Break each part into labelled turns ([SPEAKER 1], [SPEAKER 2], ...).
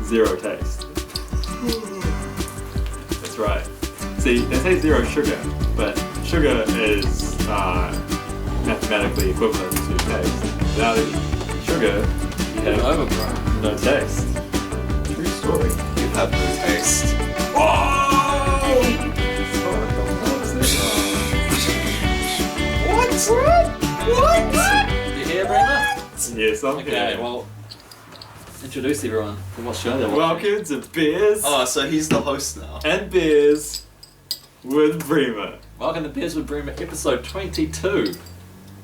[SPEAKER 1] zero taste. That's right. See, they say zero sugar, but sugar is mathematically equivalent to taste. Without sugar, you have no taste. True story.
[SPEAKER 2] You have no taste.
[SPEAKER 1] Whoa!
[SPEAKER 3] What? You here, Breemer?
[SPEAKER 1] Yes, I'm
[SPEAKER 3] Okay,
[SPEAKER 1] here.
[SPEAKER 3] well, introduce everyone to what show they're watching.
[SPEAKER 1] Welcome to Beers
[SPEAKER 2] Oh, so he's the host now.
[SPEAKER 1] and Beers with Breemer.
[SPEAKER 3] Welcome to Beers with Breemer, episode 22.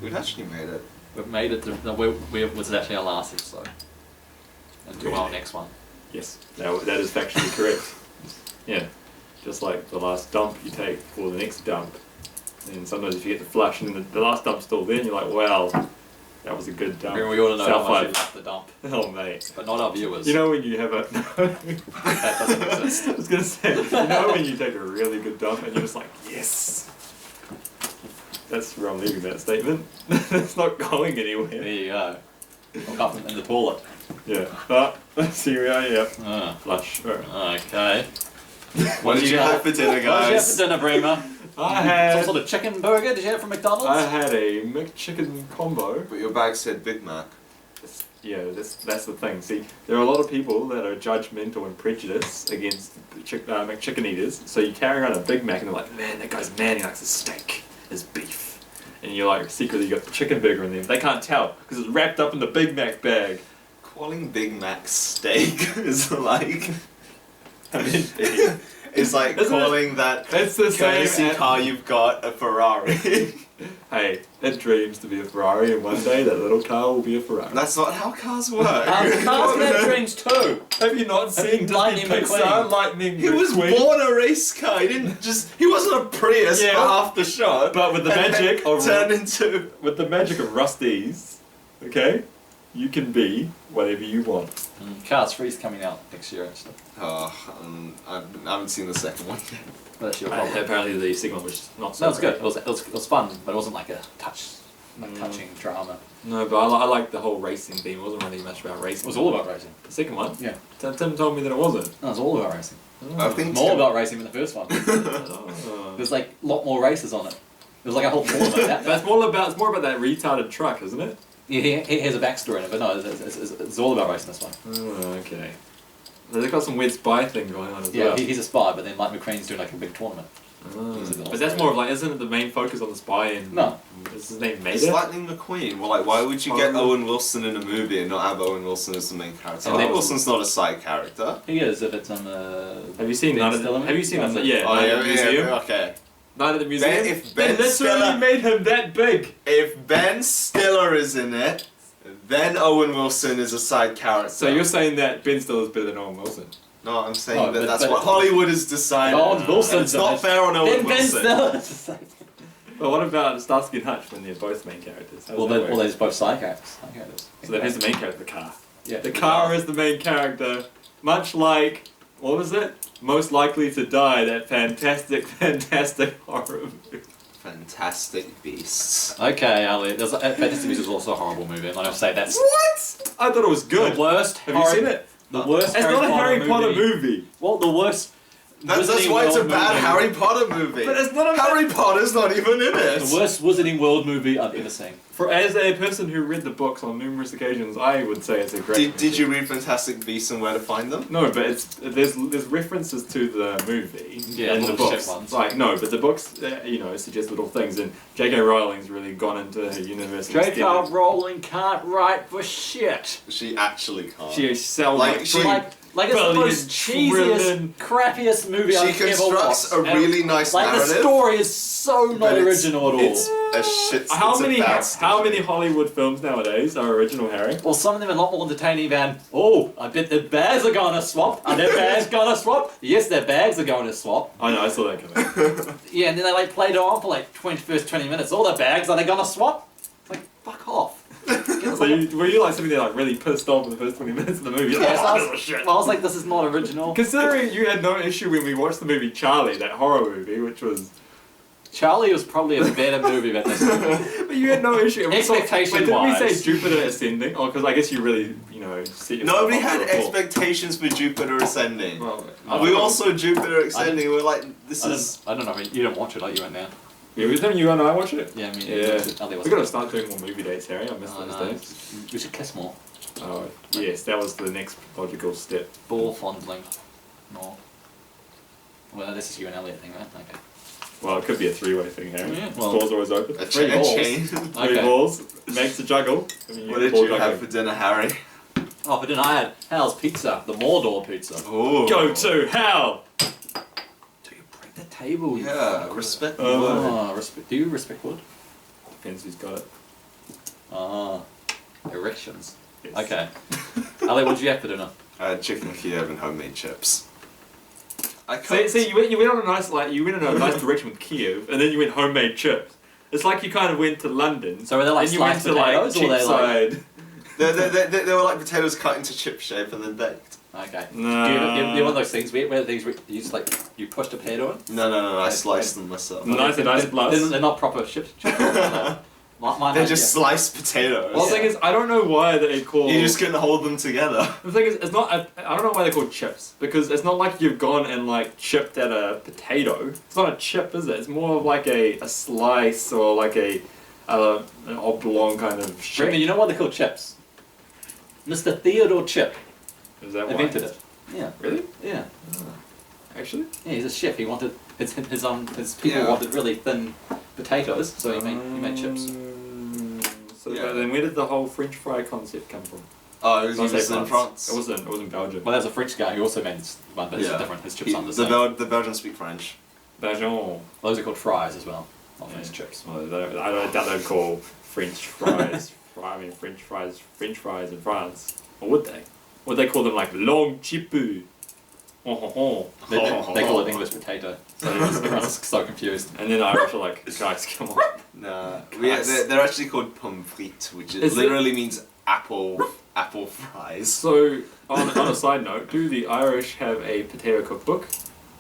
[SPEAKER 2] We've actually made it.
[SPEAKER 3] We've made it to, no, this is actually our last episode. Until our next one.
[SPEAKER 1] Yes, that is factually correct. Yeah, just like the last dump you take for the next dump. And sometimes if you get the flush and the last dump's still there, and you're like, well, that was a good dump.
[SPEAKER 3] Remember, we ought to know how much
[SPEAKER 1] South
[SPEAKER 3] you left the dump.
[SPEAKER 1] Oh, mate.
[SPEAKER 3] But not our viewers.
[SPEAKER 1] You know when you have a...
[SPEAKER 3] That doesn't exist.
[SPEAKER 1] I was going to say, you know when you take a really good dump and you're just like, yes! That's where I'm leaving that statement. It's not going anywhere.
[SPEAKER 3] There you go. Look up in the toilet.
[SPEAKER 1] Yeah. But, here we are, yeah. Flush.
[SPEAKER 3] Okay.
[SPEAKER 2] What did you have for dinner,
[SPEAKER 3] What did you have
[SPEAKER 2] guys?
[SPEAKER 3] for dinner, Breemer?
[SPEAKER 1] I had...
[SPEAKER 3] Some sort of chicken burger? Did you have it from McDonald's?
[SPEAKER 1] I had a McChicken combo.
[SPEAKER 2] But your bag said Big Mac.
[SPEAKER 1] Yeah, that's the thing. See, there are a lot of people that are judgmental and prejudiced against McChicken eaters. So you carry around a Big Mac and they're like, man, that guy's mad, he likes his steak, his beef. And you're like, secretly you got the chicken burger in there. They can't tell because it's wrapped up in the Big Mac bag.
[SPEAKER 2] Calling Big Mac steak is like...
[SPEAKER 1] I mean, beef.
[SPEAKER 2] It's like
[SPEAKER 1] Isn't
[SPEAKER 2] calling that
[SPEAKER 1] It's the
[SPEAKER 2] courtesy
[SPEAKER 1] same.
[SPEAKER 2] car you've got a Ferrari.
[SPEAKER 1] Hey, it dreams to be a Ferrari, and one day that little car will be a Ferrari.
[SPEAKER 2] That's not how cars work.
[SPEAKER 3] Cars can have dreams too.
[SPEAKER 1] Have you not seen
[SPEAKER 3] Lightning
[SPEAKER 1] Disney Pixar
[SPEAKER 3] McQueen.
[SPEAKER 1] Lightning
[SPEAKER 2] He was
[SPEAKER 1] McQueen?
[SPEAKER 2] born a race car. He wasn't a Prius
[SPEAKER 1] Yeah.
[SPEAKER 2] for half the show.
[SPEAKER 1] But with the
[SPEAKER 2] And then
[SPEAKER 1] magic of
[SPEAKER 2] turned into
[SPEAKER 1] with the magic of Rusty's, okay, you can be whatever you want.
[SPEAKER 3] Cars 3's coming out next year, actually.
[SPEAKER 2] I haven't seen the second one yet.
[SPEAKER 3] But that's your problem.
[SPEAKER 1] Apparently the second one was not so
[SPEAKER 3] No, it was good.
[SPEAKER 1] great.
[SPEAKER 3] It was fun, but it wasn't like a touching drama.
[SPEAKER 1] No, but I like the whole racing theme. It wasn't really much about
[SPEAKER 3] It
[SPEAKER 1] racing.
[SPEAKER 3] was all about racing.
[SPEAKER 1] The second one?
[SPEAKER 3] Yeah.
[SPEAKER 1] Tim told me that it wasn't.
[SPEAKER 3] No, it was all about racing.
[SPEAKER 2] I think
[SPEAKER 3] More about racing than the first one.
[SPEAKER 1] Oh.
[SPEAKER 3] There's like a lot more races on it. It was like a whole tournament.
[SPEAKER 1] But it's more about that retarded truck, isn't it?
[SPEAKER 3] Yeah, he has a backstory in it, but no, it's all about racing this one.
[SPEAKER 1] Oh, okay. They've got some weird spy thing going on as
[SPEAKER 3] Yeah,
[SPEAKER 1] well.
[SPEAKER 3] he's a spy, but then like McQueen's doing like a big tournament.
[SPEAKER 1] Oh.
[SPEAKER 3] He's a little
[SPEAKER 1] But that's
[SPEAKER 3] spy.
[SPEAKER 1] more of like, isn't it the main focus on the spy and...
[SPEAKER 3] No.
[SPEAKER 1] Is his name
[SPEAKER 2] It's
[SPEAKER 1] Mater?
[SPEAKER 2] Lightning McQueen. Well, like, why would you get Owen Wilson in a movie and not have Owen Wilson as the main character?
[SPEAKER 3] And
[SPEAKER 2] Owen
[SPEAKER 3] then-
[SPEAKER 2] Wilson's not a side character.
[SPEAKER 3] He is if it's on
[SPEAKER 1] Have you seen
[SPEAKER 3] Ben
[SPEAKER 1] Night at
[SPEAKER 3] Stiller?
[SPEAKER 1] the... Have you seen
[SPEAKER 3] Oh,
[SPEAKER 1] that? Yeah,
[SPEAKER 2] Oh,
[SPEAKER 1] Night
[SPEAKER 2] yeah,
[SPEAKER 1] at the Museum.
[SPEAKER 2] okay.
[SPEAKER 1] Night at the Museum.
[SPEAKER 2] If
[SPEAKER 1] They
[SPEAKER 2] Ben
[SPEAKER 1] literally
[SPEAKER 2] Stiller,
[SPEAKER 1] made him that big.
[SPEAKER 2] if Ben Stiller is in it, then Owen Wilson is a side character.
[SPEAKER 1] So you're saying that Ben Stiller's better than Owen Wilson?
[SPEAKER 2] No, I'm saying
[SPEAKER 3] Oh,
[SPEAKER 2] that
[SPEAKER 3] but-
[SPEAKER 2] that's
[SPEAKER 3] but-
[SPEAKER 2] what Hollywood has decided.
[SPEAKER 3] Owen Wilson's
[SPEAKER 2] And it's not
[SPEAKER 3] in it.
[SPEAKER 2] fair on Owen
[SPEAKER 3] Then Ben
[SPEAKER 2] Wilson.
[SPEAKER 3] Stiller.
[SPEAKER 1] Well, what about Starsky and Hutch when they're both main characters? How does
[SPEAKER 3] Well,
[SPEAKER 1] that
[SPEAKER 3] they're
[SPEAKER 1] work?
[SPEAKER 3] just both side characters.
[SPEAKER 1] So then who's the main character? The car.
[SPEAKER 3] Yeah.
[SPEAKER 1] The car is the main character, much like, what was it? Most Likely to Die, that fantastic horror movie.
[SPEAKER 2] Fantastic Beasts.
[SPEAKER 3] Okay, Elliott. Fantastic Beasts is also a horrible movie, and I'll say that's
[SPEAKER 1] What? I thought it was good.
[SPEAKER 3] the worst.
[SPEAKER 1] Have you seen it?
[SPEAKER 3] The worst.
[SPEAKER 1] It's not a Harry Potter movie.
[SPEAKER 3] Well, the worst.
[SPEAKER 2] That's
[SPEAKER 3] Wizarding
[SPEAKER 2] why it's a
[SPEAKER 3] World
[SPEAKER 2] bad
[SPEAKER 3] movie.
[SPEAKER 2] Harry Potter movie.
[SPEAKER 1] But it's not a
[SPEAKER 2] Harry Potter's not even in it.
[SPEAKER 3] The worst Wizarding World movie I've ever seen.
[SPEAKER 1] As a person who read the books on numerous occasions, I would say it's a great movie.
[SPEAKER 2] Did you read Fantastic Beasts and Where to Find Them?
[SPEAKER 1] No, but there's references to the movie
[SPEAKER 3] Yeah,
[SPEAKER 1] in the
[SPEAKER 3] little
[SPEAKER 1] books.
[SPEAKER 3] shit ones.
[SPEAKER 1] Like no, but the books, suggest little things, and J.K. Rowling's really gone into her universe. and
[SPEAKER 3] J.K.
[SPEAKER 1] stealing-
[SPEAKER 3] Rowling can't write for shit.
[SPEAKER 2] She actually can't.
[SPEAKER 1] She sells
[SPEAKER 2] Like, she-
[SPEAKER 3] Like it's the
[SPEAKER 1] Billion
[SPEAKER 3] most
[SPEAKER 1] trillion-
[SPEAKER 3] cheesiest, crappiest movie
[SPEAKER 2] She
[SPEAKER 3] I've ever
[SPEAKER 2] constructs
[SPEAKER 3] watched.
[SPEAKER 2] a really nice
[SPEAKER 3] Like the
[SPEAKER 2] narrative.
[SPEAKER 3] story is so not
[SPEAKER 2] but it's-
[SPEAKER 3] original at all.
[SPEAKER 2] It's a shit.
[SPEAKER 1] How
[SPEAKER 2] it's a
[SPEAKER 1] many
[SPEAKER 2] bad
[SPEAKER 1] how many
[SPEAKER 2] story.
[SPEAKER 1] Hollywood films nowadays are original, Harry?
[SPEAKER 3] Well, some of them are a lot more entertaining than, oh, I bet the bags are gonna swap. Are their bags gonna swap? Yes, their bags are going to swap.
[SPEAKER 1] I know, I saw that coming.
[SPEAKER 3] Yeah, and then they like played it on for like first 20 minutes. All the bags, are they gonna swap? It's like, fuck off.
[SPEAKER 1] So were you like something that like really pissed off in the first 20 minutes of the movie? You're
[SPEAKER 3] Yeah,
[SPEAKER 1] like,
[SPEAKER 3] so I
[SPEAKER 1] "Oh, this
[SPEAKER 3] was,
[SPEAKER 1] is shit."
[SPEAKER 3] well, I was like, this is not original.
[SPEAKER 1] Considering you had no issue when we watched the movie Charlie, that horror movie, which was
[SPEAKER 3] Charlie was probably a better movie than this.
[SPEAKER 1] But you had no issue.
[SPEAKER 3] Expectation-wise.
[SPEAKER 1] Didn't we say Jupiter Ascending? Oh, because I guess you really, set yourself
[SPEAKER 2] Nobody
[SPEAKER 1] up
[SPEAKER 2] had
[SPEAKER 1] for a fall.
[SPEAKER 2] expectations for Jupiter Ascending.
[SPEAKER 1] Well,
[SPEAKER 2] We all saw Jupiter Ascending. We're like, this is.
[SPEAKER 3] I don't know. I mean, you don't watch it like you went now.
[SPEAKER 1] Yeah, was there you and I watch it?
[SPEAKER 3] Yeah, I mean,
[SPEAKER 1] Yeah. We gotta start doing more movie dates, Harry. I miss those days.
[SPEAKER 3] We should kiss more.
[SPEAKER 1] Oh, yes, that was the next logical step.
[SPEAKER 3] Ball fondling more. Well, this is you and Elliott thing, right? Okay.
[SPEAKER 1] Well, it could be a three-way thing, Harry.
[SPEAKER 3] Yeah, well-
[SPEAKER 1] Door's always open.
[SPEAKER 2] A
[SPEAKER 3] Three
[SPEAKER 2] chain.
[SPEAKER 3] balls.
[SPEAKER 2] chain.
[SPEAKER 1] Three
[SPEAKER 3] Okay.
[SPEAKER 1] balls makes a juggle. I mean,
[SPEAKER 2] What did
[SPEAKER 1] ball
[SPEAKER 2] you have
[SPEAKER 1] juggling.
[SPEAKER 2] for dinner, Harry?
[SPEAKER 3] Oh, but then I had Hal's Pizza, the Mordor pizza.
[SPEAKER 2] Oh.
[SPEAKER 1] Go to hell!
[SPEAKER 3] Do you break the table? you
[SPEAKER 2] Yeah,
[SPEAKER 3] fuck?
[SPEAKER 2] respect the
[SPEAKER 1] Oh.
[SPEAKER 2] word.
[SPEAKER 3] Do you respect wood?
[SPEAKER 1] Depends who's got it.
[SPEAKER 3] Ah, erections.
[SPEAKER 1] Yes.
[SPEAKER 3] Okay. Ali, what did you have for dinner?
[SPEAKER 2] Chicken Kiev and homemade chips. I
[SPEAKER 1] See,
[SPEAKER 2] can't.
[SPEAKER 1] you went on a nice you went in a nice direction with Kiev, and then you went homemade chips. It's like you kind of went to London.
[SPEAKER 3] So were they like
[SPEAKER 1] and you went
[SPEAKER 3] sliced
[SPEAKER 1] to like
[SPEAKER 3] potatoes, or they like?
[SPEAKER 1] Cheapside.
[SPEAKER 2] They were like potatoes cut into chip shape and then baked.
[SPEAKER 3] Okay.
[SPEAKER 1] No.
[SPEAKER 3] Do you have one of those things where things you just like you pushed a potato in?
[SPEAKER 2] No, I sliced them myself.
[SPEAKER 1] Nice and nice plus.
[SPEAKER 3] They're not proper chips. Mine
[SPEAKER 2] They're
[SPEAKER 3] had-
[SPEAKER 2] just
[SPEAKER 3] yeah.
[SPEAKER 2] sliced potatoes.
[SPEAKER 1] Well, the thing is, I don't know why they call.
[SPEAKER 2] You just couldn't hold them together.
[SPEAKER 1] The thing is, it's not. I don't know why they're called chips because it's not like you've gone and like chipped at a potato. It's not a chip, is it? It's more of like a slice or like an oblong kind of
[SPEAKER 3] Breemer,
[SPEAKER 1] shape.
[SPEAKER 3] you know why they're called chips? Mr. Theodore Chip
[SPEAKER 1] Is that why?
[SPEAKER 3] invented it. Yeah.
[SPEAKER 1] Really?
[SPEAKER 3] Yeah.
[SPEAKER 1] Actually?
[SPEAKER 3] Yeah, he's a chef. He wanted his people
[SPEAKER 2] Yeah.
[SPEAKER 3] wanted really thin potatoes, so he made chips.
[SPEAKER 1] So
[SPEAKER 2] Yeah.
[SPEAKER 1] then, where did the whole French fry concept come from?
[SPEAKER 2] Oh, it
[SPEAKER 1] Did I
[SPEAKER 2] was
[SPEAKER 1] say
[SPEAKER 2] in France.
[SPEAKER 1] It wasn't Belgium.
[SPEAKER 3] Well, there's a French guy who also made one, but it's
[SPEAKER 2] Yeah.
[SPEAKER 3] different. His chips aren't the same.
[SPEAKER 2] The Belgians speak French.
[SPEAKER 1] Belgium.
[SPEAKER 3] Those are called fries as well, not
[SPEAKER 1] Yeah.
[SPEAKER 3] French chips.
[SPEAKER 1] Well, I don't doubt they'd call French fries. French fries in France. Or would they? Would they call them like long chipu?
[SPEAKER 3] They call it English potato. So everyone's so confused.
[SPEAKER 1] And then the Irish are like, guys, come on.
[SPEAKER 2] Nah,
[SPEAKER 1] Christ.
[SPEAKER 2] they're actually called pommes frites, which
[SPEAKER 1] Is it?
[SPEAKER 2] literally means apple fries.
[SPEAKER 1] So, on a side note, do the Irish have a potato cookbook?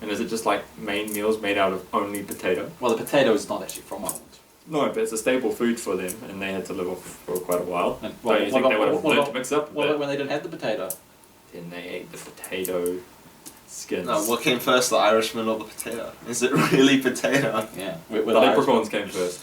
[SPEAKER 1] And is it just like main meals made out of only potato?
[SPEAKER 3] Well, the potato is not actually from Ireland.
[SPEAKER 1] No, but it's a staple food for them, and they had to live off for quite a while.
[SPEAKER 3] And,
[SPEAKER 1] Don't you think they would have learned to mix up a
[SPEAKER 3] What
[SPEAKER 1] bit?
[SPEAKER 3] about when they didn't have the potato?
[SPEAKER 1] Then they ate the potato skins.
[SPEAKER 2] No, what came first, the Irishman or the potato? Is it really potato?
[SPEAKER 3] Yeah.
[SPEAKER 1] The leprechauns came first.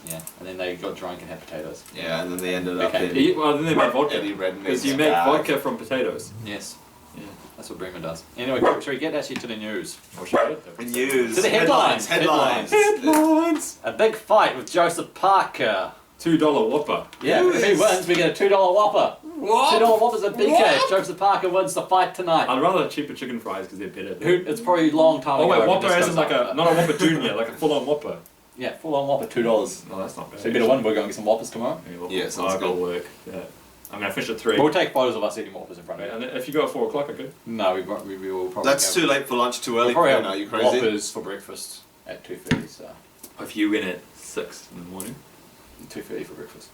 [SPEAKER 3] Yeah, and then they got drunk and had potatoes.
[SPEAKER 2] Yeah, and then they ended up
[SPEAKER 3] Okay.
[SPEAKER 2] in
[SPEAKER 1] Well, then they made vodka.
[SPEAKER 2] Eddie Redmayne's
[SPEAKER 1] Because you make
[SPEAKER 2] bag.
[SPEAKER 1] vodka from potatoes.
[SPEAKER 3] Yes.
[SPEAKER 1] Yeah.
[SPEAKER 3] That's what Breemer does. Anyway, shall we get actually to the news?
[SPEAKER 1] Or should I?
[SPEAKER 2] And news.
[SPEAKER 3] To the headlines.
[SPEAKER 1] Headlines!
[SPEAKER 3] A big fight with Joseph Parker.
[SPEAKER 1] $2 Whopper.
[SPEAKER 3] Yeah, if he wins, we get a $2 Whopper.
[SPEAKER 1] What?
[SPEAKER 3] $2 Whoppers at BK. Joseph Parker wins the fight tonight.
[SPEAKER 1] I'd rather cheaper chicken fries because they're better.
[SPEAKER 3] It's probably a long time
[SPEAKER 1] Oh
[SPEAKER 3] ago.
[SPEAKER 1] wait,
[SPEAKER 3] when
[SPEAKER 1] Whopper
[SPEAKER 3] this
[SPEAKER 1] as
[SPEAKER 3] goes
[SPEAKER 1] in like
[SPEAKER 3] up.
[SPEAKER 1] not a Whopper Junior, like a full-on Whopper.
[SPEAKER 3] Yeah, full on Whopper, $2.
[SPEAKER 1] No, that's not bad.
[SPEAKER 3] So you better win, we're going to get some Whoppers tomorrow.
[SPEAKER 2] Yeah, sounds
[SPEAKER 1] I've got
[SPEAKER 2] good.
[SPEAKER 1] work. Yeah. I mean, I finished at 3.
[SPEAKER 3] We'll take photos of us eating Whoppers in front of you.
[SPEAKER 1] And if you go at 4 o'clock, I could.
[SPEAKER 3] No, we will probably
[SPEAKER 2] That's too late for lunch, too early
[SPEAKER 3] We'll
[SPEAKER 2] for
[SPEAKER 3] probably
[SPEAKER 2] dinner.
[SPEAKER 3] have
[SPEAKER 2] Are you crazy?
[SPEAKER 3] Whoppers for breakfast at 2:30, so
[SPEAKER 1] If you win at 6 in the morning,
[SPEAKER 3] 2:30 for breakfast.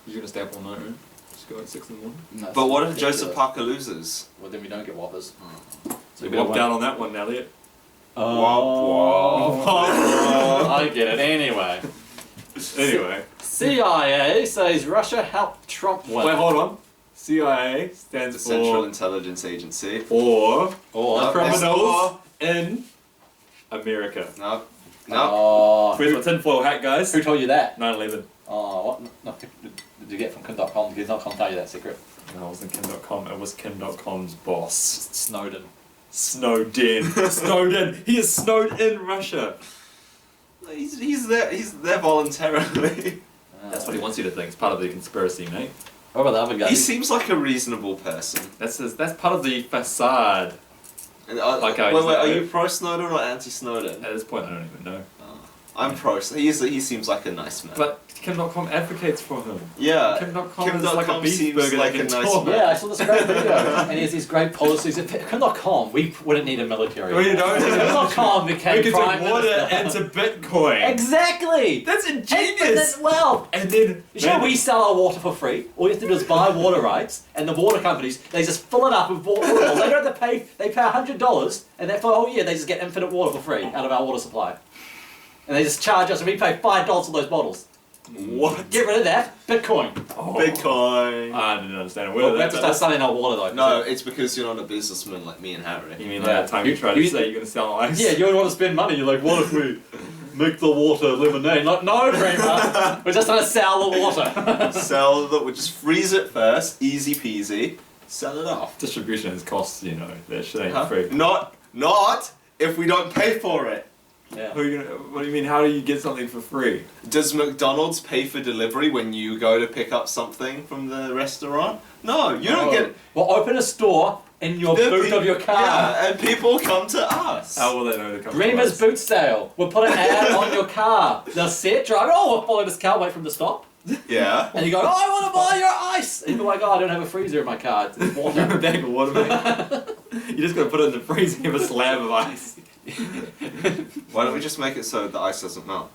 [SPEAKER 1] you're gonna stay up all night, right? Just go at 6 in the morning.
[SPEAKER 3] No,
[SPEAKER 2] But what if
[SPEAKER 3] ridiculous.
[SPEAKER 2] Joseph Parker loses?
[SPEAKER 3] Well, then we don't get Whoppers.
[SPEAKER 1] So
[SPEAKER 3] So
[SPEAKER 1] you
[SPEAKER 3] we don't
[SPEAKER 1] walked down on that one, Elliott.
[SPEAKER 2] Womp
[SPEAKER 3] I get it. Anyway,
[SPEAKER 1] Anyway.
[SPEAKER 3] CIA says Russia helped Trump win.
[SPEAKER 1] Wait, hold on. CIA stands
[SPEAKER 2] The Central
[SPEAKER 1] for
[SPEAKER 2] Intelligence Agency.
[SPEAKER 1] or
[SPEAKER 3] Or
[SPEAKER 1] criminals in America.
[SPEAKER 2] No.
[SPEAKER 3] Oh,
[SPEAKER 1] Where's my tinfoil hat, guys?
[SPEAKER 3] who told you that?
[SPEAKER 1] 9/11.
[SPEAKER 3] Oh, what? No, did you get from Kim.com? Did not tell you that secret?
[SPEAKER 1] No, it wasn't Kim.com. It was Kim.com's boss.
[SPEAKER 3] Snowden.
[SPEAKER 1] Snowden. Snowden. He is snowed in Russia.
[SPEAKER 2] He's there voluntarily.
[SPEAKER 1] That's what he wants you to think. It's part of the conspiracy, mate.
[SPEAKER 3] What about the other guy?
[SPEAKER 2] He seems like a reasonable person.
[SPEAKER 1] That's part of the facade.
[SPEAKER 2] And,
[SPEAKER 1] Like I
[SPEAKER 2] wait,
[SPEAKER 1] used to
[SPEAKER 2] are
[SPEAKER 1] know.
[SPEAKER 2] you pro Snowden or anti Snowden?
[SPEAKER 1] At this point, I don't even know.
[SPEAKER 2] I'm pro. He seems like a nice man.
[SPEAKER 1] But Kim.com advocates for him.
[SPEAKER 2] yeah,
[SPEAKER 1] Kim.com is like a
[SPEAKER 2] Kim.com
[SPEAKER 1] beef
[SPEAKER 2] seems
[SPEAKER 1] burger
[SPEAKER 2] like
[SPEAKER 1] that
[SPEAKER 2] a
[SPEAKER 1] can
[SPEAKER 2] nice
[SPEAKER 1] talk.
[SPEAKER 2] man.
[SPEAKER 3] Yeah, I saw this great video, and he has these great policies. If Kim.com, we wouldn't need a military.
[SPEAKER 1] We don't.
[SPEAKER 3] Kim.com became
[SPEAKER 1] We could
[SPEAKER 3] prime
[SPEAKER 1] turn water
[SPEAKER 3] minister.
[SPEAKER 1] into Bitcoin.
[SPEAKER 3] Exactly.
[SPEAKER 1] That's ingenious.
[SPEAKER 3] Well,
[SPEAKER 1] And then
[SPEAKER 3] you know we sell our water for free. All you have to do is buy water rights, and the water companies they just fill it up with water. They don't have to pay. They pay $100, and then for a whole year they just get infinite water for free out of our water supply. and they just charge us, and we pay $5 for those bottles.
[SPEAKER 2] What?
[SPEAKER 3] Get rid of that. Bitcoin.
[SPEAKER 2] Bitcoin.
[SPEAKER 1] I didn't understand.
[SPEAKER 3] Well, we have to start selling our water though.
[SPEAKER 2] No, it's because you're not a businessman like me and Harry.
[SPEAKER 1] You mean that time you tried to say you're going to sell ice?
[SPEAKER 3] Yeah, you don't want to spend money. You're like, what if we make the water lemonade? Like, no, Breemer. We're just going to sell the water.
[SPEAKER 2] We just freeze it first, easy peasy, sell it off.
[SPEAKER 1] Distribution is costs, you know. That shit ain't
[SPEAKER 2] Huh?
[SPEAKER 1] free.
[SPEAKER 2] Not if we don't pay for it.
[SPEAKER 3] Yeah.
[SPEAKER 1] Who are you gonna, what do you mean? How do you get something for free?
[SPEAKER 2] Does McDonald's pay for delivery when you go to pick up something from the restaurant? No, you don't get.
[SPEAKER 3] We'll open a store in your boot of your car.
[SPEAKER 2] Yeah, and people come to us.
[SPEAKER 1] How will they know to come
[SPEAKER 3] Breemer's boot sale. We'll put an ad on your car. They'll see it, drive. Oh, we'll follow this car, wait for him to stop.
[SPEAKER 2] Yeah.
[SPEAKER 3] And you go, oh, I want to buy your ice. And you're like, oh, I don't have a freezer in my car. It's water.
[SPEAKER 1] a bag of water, mate. You just gotta put it in the freezer and have a slab of ice.
[SPEAKER 2] Why don't we just make it so the ice doesn't melt?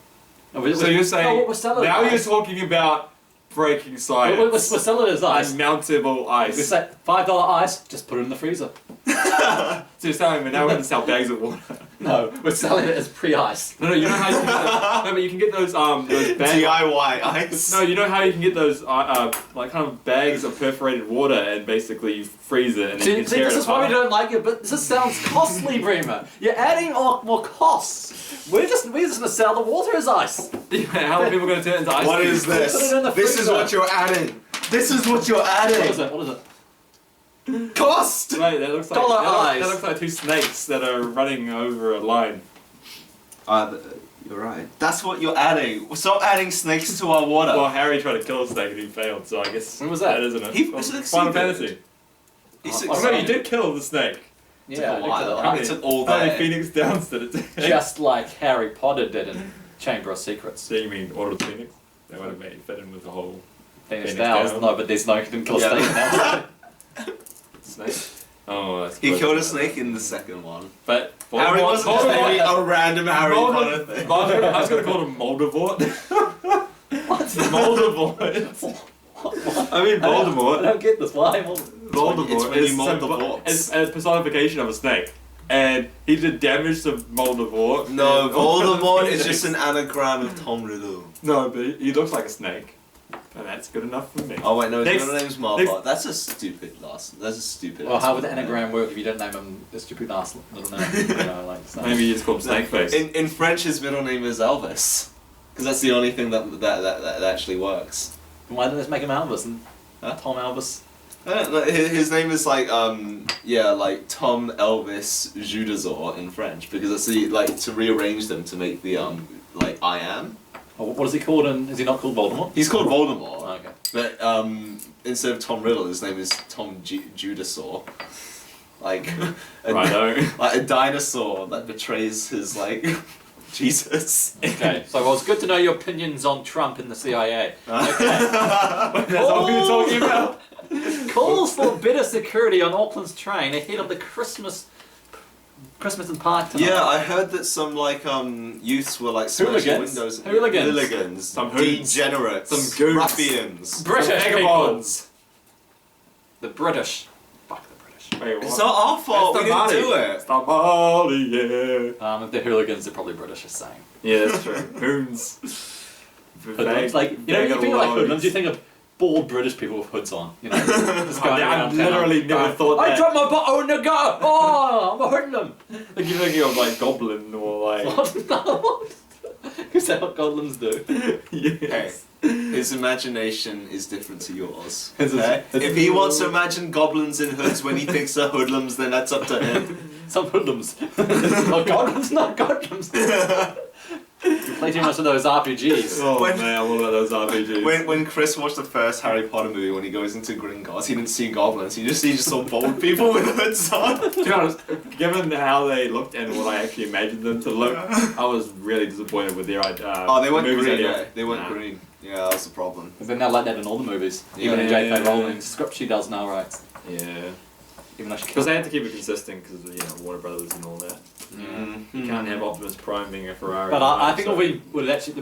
[SPEAKER 1] So you're saying
[SPEAKER 3] we're selling
[SPEAKER 1] now
[SPEAKER 3] ice.
[SPEAKER 1] you're talking about breaking science.
[SPEAKER 3] We're selling it as ice.
[SPEAKER 1] Unmountable
[SPEAKER 3] We
[SPEAKER 1] ice.
[SPEAKER 3] say $5 ice, just put it in the freezer.
[SPEAKER 1] So you're telling me now we're gonna sell bags of water.
[SPEAKER 3] No, we're selling it as pre-ice.
[SPEAKER 1] No, you know how you can get those, no, but you can get those bags.
[SPEAKER 2] DIY ice.
[SPEAKER 1] No, you know how you can get those like kind of bags of perforated water and basically you freeze it and then you can tear
[SPEAKER 3] This
[SPEAKER 1] it
[SPEAKER 3] is why we
[SPEAKER 1] apart.
[SPEAKER 3] don't like it, but this sounds costly, Breemer. You're adding more costs. We're just gonna sell the water as ice.
[SPEAKER 1] How are people gonna turn it into ice?
[SPEAKER 2] What
[SPEAKER 1] cream?
[SPEAKER 2] is this?
[SPEAKER 3] Put it in the
[SPEAKER 2] This is
[SPEAKER 3] freezer.
[SPEAKER 2] what you're adding. This is what you're
[SPEAKER 3] What is
[SPEAKER 2] adding.
[SPEAKER 3] it? What is it?
[SPEAKER 2] Cost.
[SPEAKER 1] Mate, that looks like
[SPEAKER 3] Dollar
[SPEAKER 1] that
[SPEAKER 3] eyes.
[SPEAKER 1] looks like two snakes that are running over a line.
[SPEAKER 2] You're right. That's what you're adding. Stop adding snakes to our water.
[SPEAKER 1] Well, Harry tried to kill a snake and he failed, so I guess
[SPEAKER 3] When was that?
[SPEAKER 1] isn't it?
[SPEAKER 2] He
[SPEAKER 1] Well,
[SPEAKER 2] succeeded.
[SPEAKER 1] Final Fantasy.
[SPEAKER 2] He
[SPEAKER 1] Oh no, you did kill the snake.
[SPEAKER 3] Yeah,
[SPEAKER 2] a while.
[SPEAKER 3] I
[SPEAKER 2] It took all
[SPEAKER 1] Only
[SPEAKER 2] day.
[SPEAKER 1] Phoenix Downs did it.
[SPEAKER 3] just like Harry Potter did in Chamber of Secrets.
[SPEAKER 1] So you mean Order of Phoenix? That would have made it fit in with the whole
[SPEAKER 3] Phoenix
[SPEAKER 1] Phoenix
[SPEAKER 3] Downs.
[SPEAKER 1] Down.
[SPEAKER 3] No, but there's no, he didn't kill a
[SPEAKER 2] Yeah.
[SPEAKER 3] snake.
[SPEAKER 1] snake. Oh, that's
[SPEAKER 2] He
[SPEAKER 1] close
[SPEAKER 2] killed a
[SPEAKER 1] enough.
[SPEAKER 2] snake in the second one.
[SPEAKER 1] But
[SPEAKER 2] Harry wasn't just
[SPEAKER 1] Voldemort-
[SPEAKER 2] maybe a random Harry Potter
[SPEAKER 1] Voldemort-
[SPEAKER 2] thing.
[SPEAKER 1] Voldemort- I was going to call him Moldavort. Moldavort. I mean
[SPEAKER 3] I
[SPEAKER 1] Voldemort.
[SPEAKER 3] don't get this. Why?
[SPEAKER 2] It's
[SPEAKER 1] Voldemort
[SPEAKER 2] when
[SPEAKER 1] is
[SPEAKER 2] you mold the warts.
[SPEAKER 1] is a personification of a snake. And he did damage to Moldavort.
[SPEAKER 2] No,
[SPEAKER 1] And-
[SPEAKER 2] Voldemort is just an anagram of Tom Riddle.
[SPEAKER 1] No, but he looks like a snake. And that's good enough for me.
[SPEAKER 2] Oh wait, no, his
[SPEAKER 1] Next-
[SPEAKER 2] middle name's Marbot. That's a stupid last. That's a stupid.
[SPEAKER 3] Well,
[SPEAKER 2] ass
[SPEAKER 3] how would the
[SPEAKER 2] middle name.
[SPEAKER 3] anagram work if you don't name him a stupid ass little name? You know, like, so.
[SPEAKER 1] Maybe you just call him Snakeface.
[SPEAKER 2] In French, his middle name is Elvis, because that's the only thing that actually works.
[SPEAKER 3] Why don't they just make him Elvis and Tom Elvis?
[SPEAKER 2] I don't know, his name is like like Tom Elvis Judazor in French, because it's the to rearrange them to make the like I am.
[SPEAKER 3] Oh, what is he called? And is he not called Voldemort?
[SPEAKER 2] He's called Voldemort.
[SPEAKER 3] Oh, okay.
[SPEAKER 2] But instead of Tom Riddle, his name is Tom Judasaur. Like like a dinosaur that betrays his Jesus.
[SPEAKER 3] Okay. So well, it's good to know your opinions on Trump and the CIA.
[SPEAKER 1] That's all we were talking about.
[SPEAKER 3] Calls for better security on Auckland's train ahead of the Christmas and Park tonight.
[SPEAKER 2] Yeah, I heard that some youths were smashing
[SPEAKER 3] Hooligans?
[SPEAKER 2] windows.
[SPEAKER 3] Hooligans.
[SPEAKER 2] Some
[SPEAKER 1] hoods.
[SPEAKER 2] degenerates.
[SPEAKER 1] Some goons.
[SPEAKER 2] ruffians.
[SPEAKER 3] British
[SPEAKER 1] Vagabonds.
[SPEAKER 3] The British. Fuck the British.
[SPEAKER 1] Wait, what?
[SPEAKER 2] It's not our fault. We didn't do it.
[SPEAKER 1] It's the Mali, yeah.
[SPEAKER 3] If they're hooligans, they're probably British, just saying.
[SPEAKER 1] Yeah, that's true. Hoons.
[SPEAKER 3] Hoodlums, you think of hoodlums, you think of bald British people with hoods on. You know, just going
[SPEAKER 1] I've
[SPEAKER 3] around
[SPEAKER 1] literally
[SPEAKER 3] town.
[SPEAKER 1] never thought
[SPEAKER 3] I
[SPEAKER 1] that.
[SPEAKER 3] dropped my bottle in the gutter. Oh, I'm a hoodlum.
[SPEAKER 1] Like you're thinking of goblin or
[SPEAKER 3] What? No. Is that what goblins do?
[SPEAKER 1] yes.
[SPEAKER 2] Hey, his imagination is different to yours.
[SPEAKER 1] It's
[SPEAKER 2] Okay?
[SPEAKER 1] a-
[SPEAKER 2] If he wants to imagine goblins in hoods when he thinks they're hoodlums, then that's up to him.
[SPEAKER 3] Some hoodlums. Oh, goblins, not goblins. You play too much of those RPGs.
[SPEAKER 1] Oh
[SPEAKER 2] When-
[SPEAKER 1] man, what about those RPGs?
[SPEAKER 2] When Chris watched the first Harry Potter movie, when he goes into Gringotts, he didn't see goblins. He just saw bald people with hoods on.
[SPEAKER 1] To be honest, given how they looked and what I actually imagined them to look, I was really disappointed with their
[SPEAKER 2] Oh, they went
[SPEAKER 1] movies
[SPEAKER 2] green.
[SPEAKER 1] idea.
[SPEAKER 2] Yeah, they went
[SPEAKER 1] Nah.
[SPEAKER 2] green. Yeah, that was the problem.
[SPEAKER 3] But they're not like that in all the movies. Even in
[SPEAKER 1] Yeah.
[SPEAKER 3] J.K. Rowling's script, she does now, right?
[SPEAKER 1] Yeah.
[SPEAKER 3] Even though she
[SPEAKER 1] Because
[SPEAKER 3] kills
[SPEAKER 1] they had to keep it consistent because of Warner Brothers and all that. You can't have Optimus Prime being a Ferrari.
[SPEAKER 3] But I think the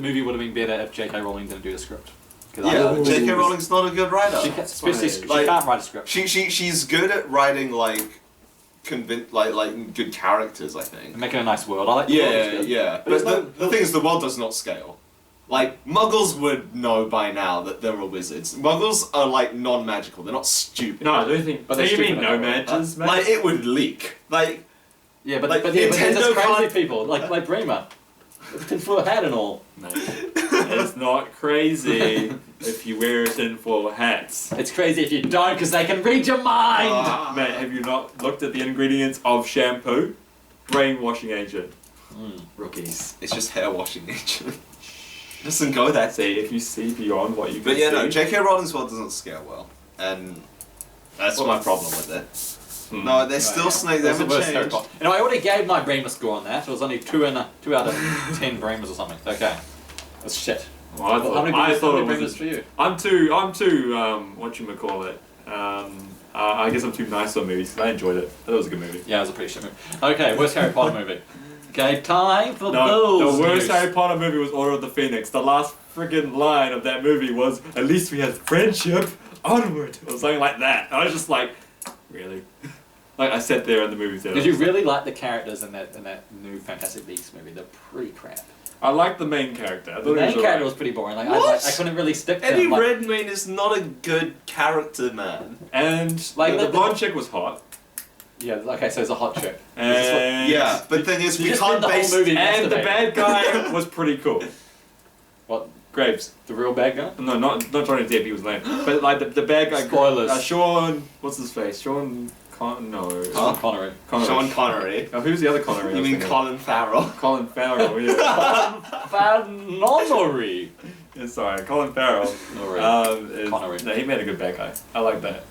[SPEAKER 3] movie would have been better if J.K. Rowling didn't do the script. 'Cause
[SPEAKER 2] Yeah, J.K. Rowling's not a good writer.
[SPEAKER 3] She can't, especially she
[SPEAKER 2] Like-
[SPEAKER 3] can't write a script.
[SPEAKER 2] She's good at writing like good characters, I think.
[SPEAKER 3] Making a nice world. I like the world.
[SPEAKER 2] Yeah. But the thing is, the world does not scale. Like, Muggles would know by now that they're all wizards. Muggles are, like, non-magical. They're not stupid.
[SPEAKER 1] No, I don't think...
[SPEAKER 3] But
[SPEAKER 1] do
[SPEAKER 3] they're
[SPEAKER 1] you mean
[SPEAKER 3] stupid
[SPEAKER 1] no
[SPEAKER 3] like that.
[SPEAKER 1] mages, mate?
[SPEAKER 2] Like, it would leak. Like...
[SPEAKER 3] Yeah, but
[SPEAKER 2] Like,
[SPEAKER 3] but they're
[SPEAKER 2] Nintendo
[SPEAKER 3] just crazy
[SPEAKER 2] can't-
[SPEAKER 3] people, like Breemer. With tinfoil hat and all.
[SPEAKER 1] Mate, it's not crazy if you wear a tinfoil hats.
[SPEAKER 3] It's crazy if you don't, because they can read your mind!
[SPEAKER 1] Mate, have you not looked at the ingredients of shampoo? Brainwashing agent. Rookies.
[SPEAKER 2] It's just hair washing agent. It doesn't go that deep.
[SPEAKER 1] See, if you see beyond what you can
[SPEAKER 2] But yeah,
[SPEAKER 1] see...
[SPEAKER 2] no, J.K. Rowling's world doesn't scale well. And that's my problem with it. No, they're still Snape, they haven't changed.
[SPEAKER 3] You know, I already gave my Breemer score on that. It was only 2 out of 10 Breemers or something. Okay. That's shit.
[SPEAKER 1] Well, I
[SPEAKER 3] How many
[SPEAKER 1] thought it
[SPEAKER 3] Breemers
[SPEAKER 1] was...
[SPEAKER 3] for you?
[SPEAKER 1] I'm too, whatchamacallit, I guess I'm too nice on movies, 'cause I enjoyed it. That was a good movie.
[SPEAKER 3] Yeah, it was a pretty shit movie. Okay, worst Harry Potter movie. Okay, time for
[SPEAKER 1] No,
[SPEAKER 3] Bill's
[SPEAKER 1] the worst
[SPEAKER 3] news.
[SPEAKER 1] Harry Potter movie was Order of the Phoenix. The last friggin' line of that movie was, "At least we had friendship, onward," or something like that. I was just like, really? Like, I sat there in the movie theater.
[SPEAKER 3] Did you really like the characters in that new Fantastic Beasts movie? They're pretty crap.
[SPEAKER 1] I liked the main character. I thought
[SPEAKER 3] The
[SPEAKER 1] he
[SPEAKER 3] main
[SPEAKER 1] was
[SPEAKER 3] character
[SPEAKER 1] alright.
[SPEAKER 3] was pretty boring. Like
[SPEAKER 2] What?
[SPEAKER 3] I couldn't really stick to
[SPEAKER 2] Eddie
[SPEAKER 3] him. Like,
[SPEAKER 2] Redmayne is not a good character, man.
[SPEAKER 1] And
[SPEAKER 3] Like,
[SPEAKER 1] the
[SPEAKER 3] the-
[SPEAKER 1] blonde chick was hot.
[SPEAKER 3] yeah, okay, so it's a hot chick.
[SPEAKER 1] And
[SPEAKER 2] Yeah, but the thing is,
[SPEAKER 3] You
[SPEAKER 2] we
[SPEAKER 3] just
[SPEAKER 2] can't
[SPEAKER 3] spent the whole
[SPEAKER 2] base...
[SPEAKER 3] movie
[SPEAKER 1] and the
[SPEAKER 3] masturbating.
[SPEAKER 1] bad guy was pretty cool.
[SPEAKER 3] What?
[SPEAKER 1] Graves.
[SPEAKER 3] The real bad guy?
[SPEAKER 1] No, not Johnny Depp, he was lame. But like the bad guy...
[SPEAKER 3] Spoilers.
[SPEAKER 1] Sean... What's his face? Sean... No.
[SPEAKER 2] Huh?
[SPEAKER 3] Connery.
[SPEAKER 1] Connery.
[SPEAKER 2] Sean Connery.
[SPEAKER 1] Oh, who's the other Connery? I
[SPEAKER 2] You
[SPEAKER 1] was
[SPEAKER 2] mean
[SPEAKER 1] thinking?
[SPEAKER 2] Colin Farrell?
[SPEAKER 1] Colin Farrell, yeah.
[SPEAKER 3] Connery.
[SPEAKER 1] Yeah, sorry, Colin Farrell.
[SPEAKER 3] Connery.
[SPEAKER 1] No, he made a good bad guy. I like that.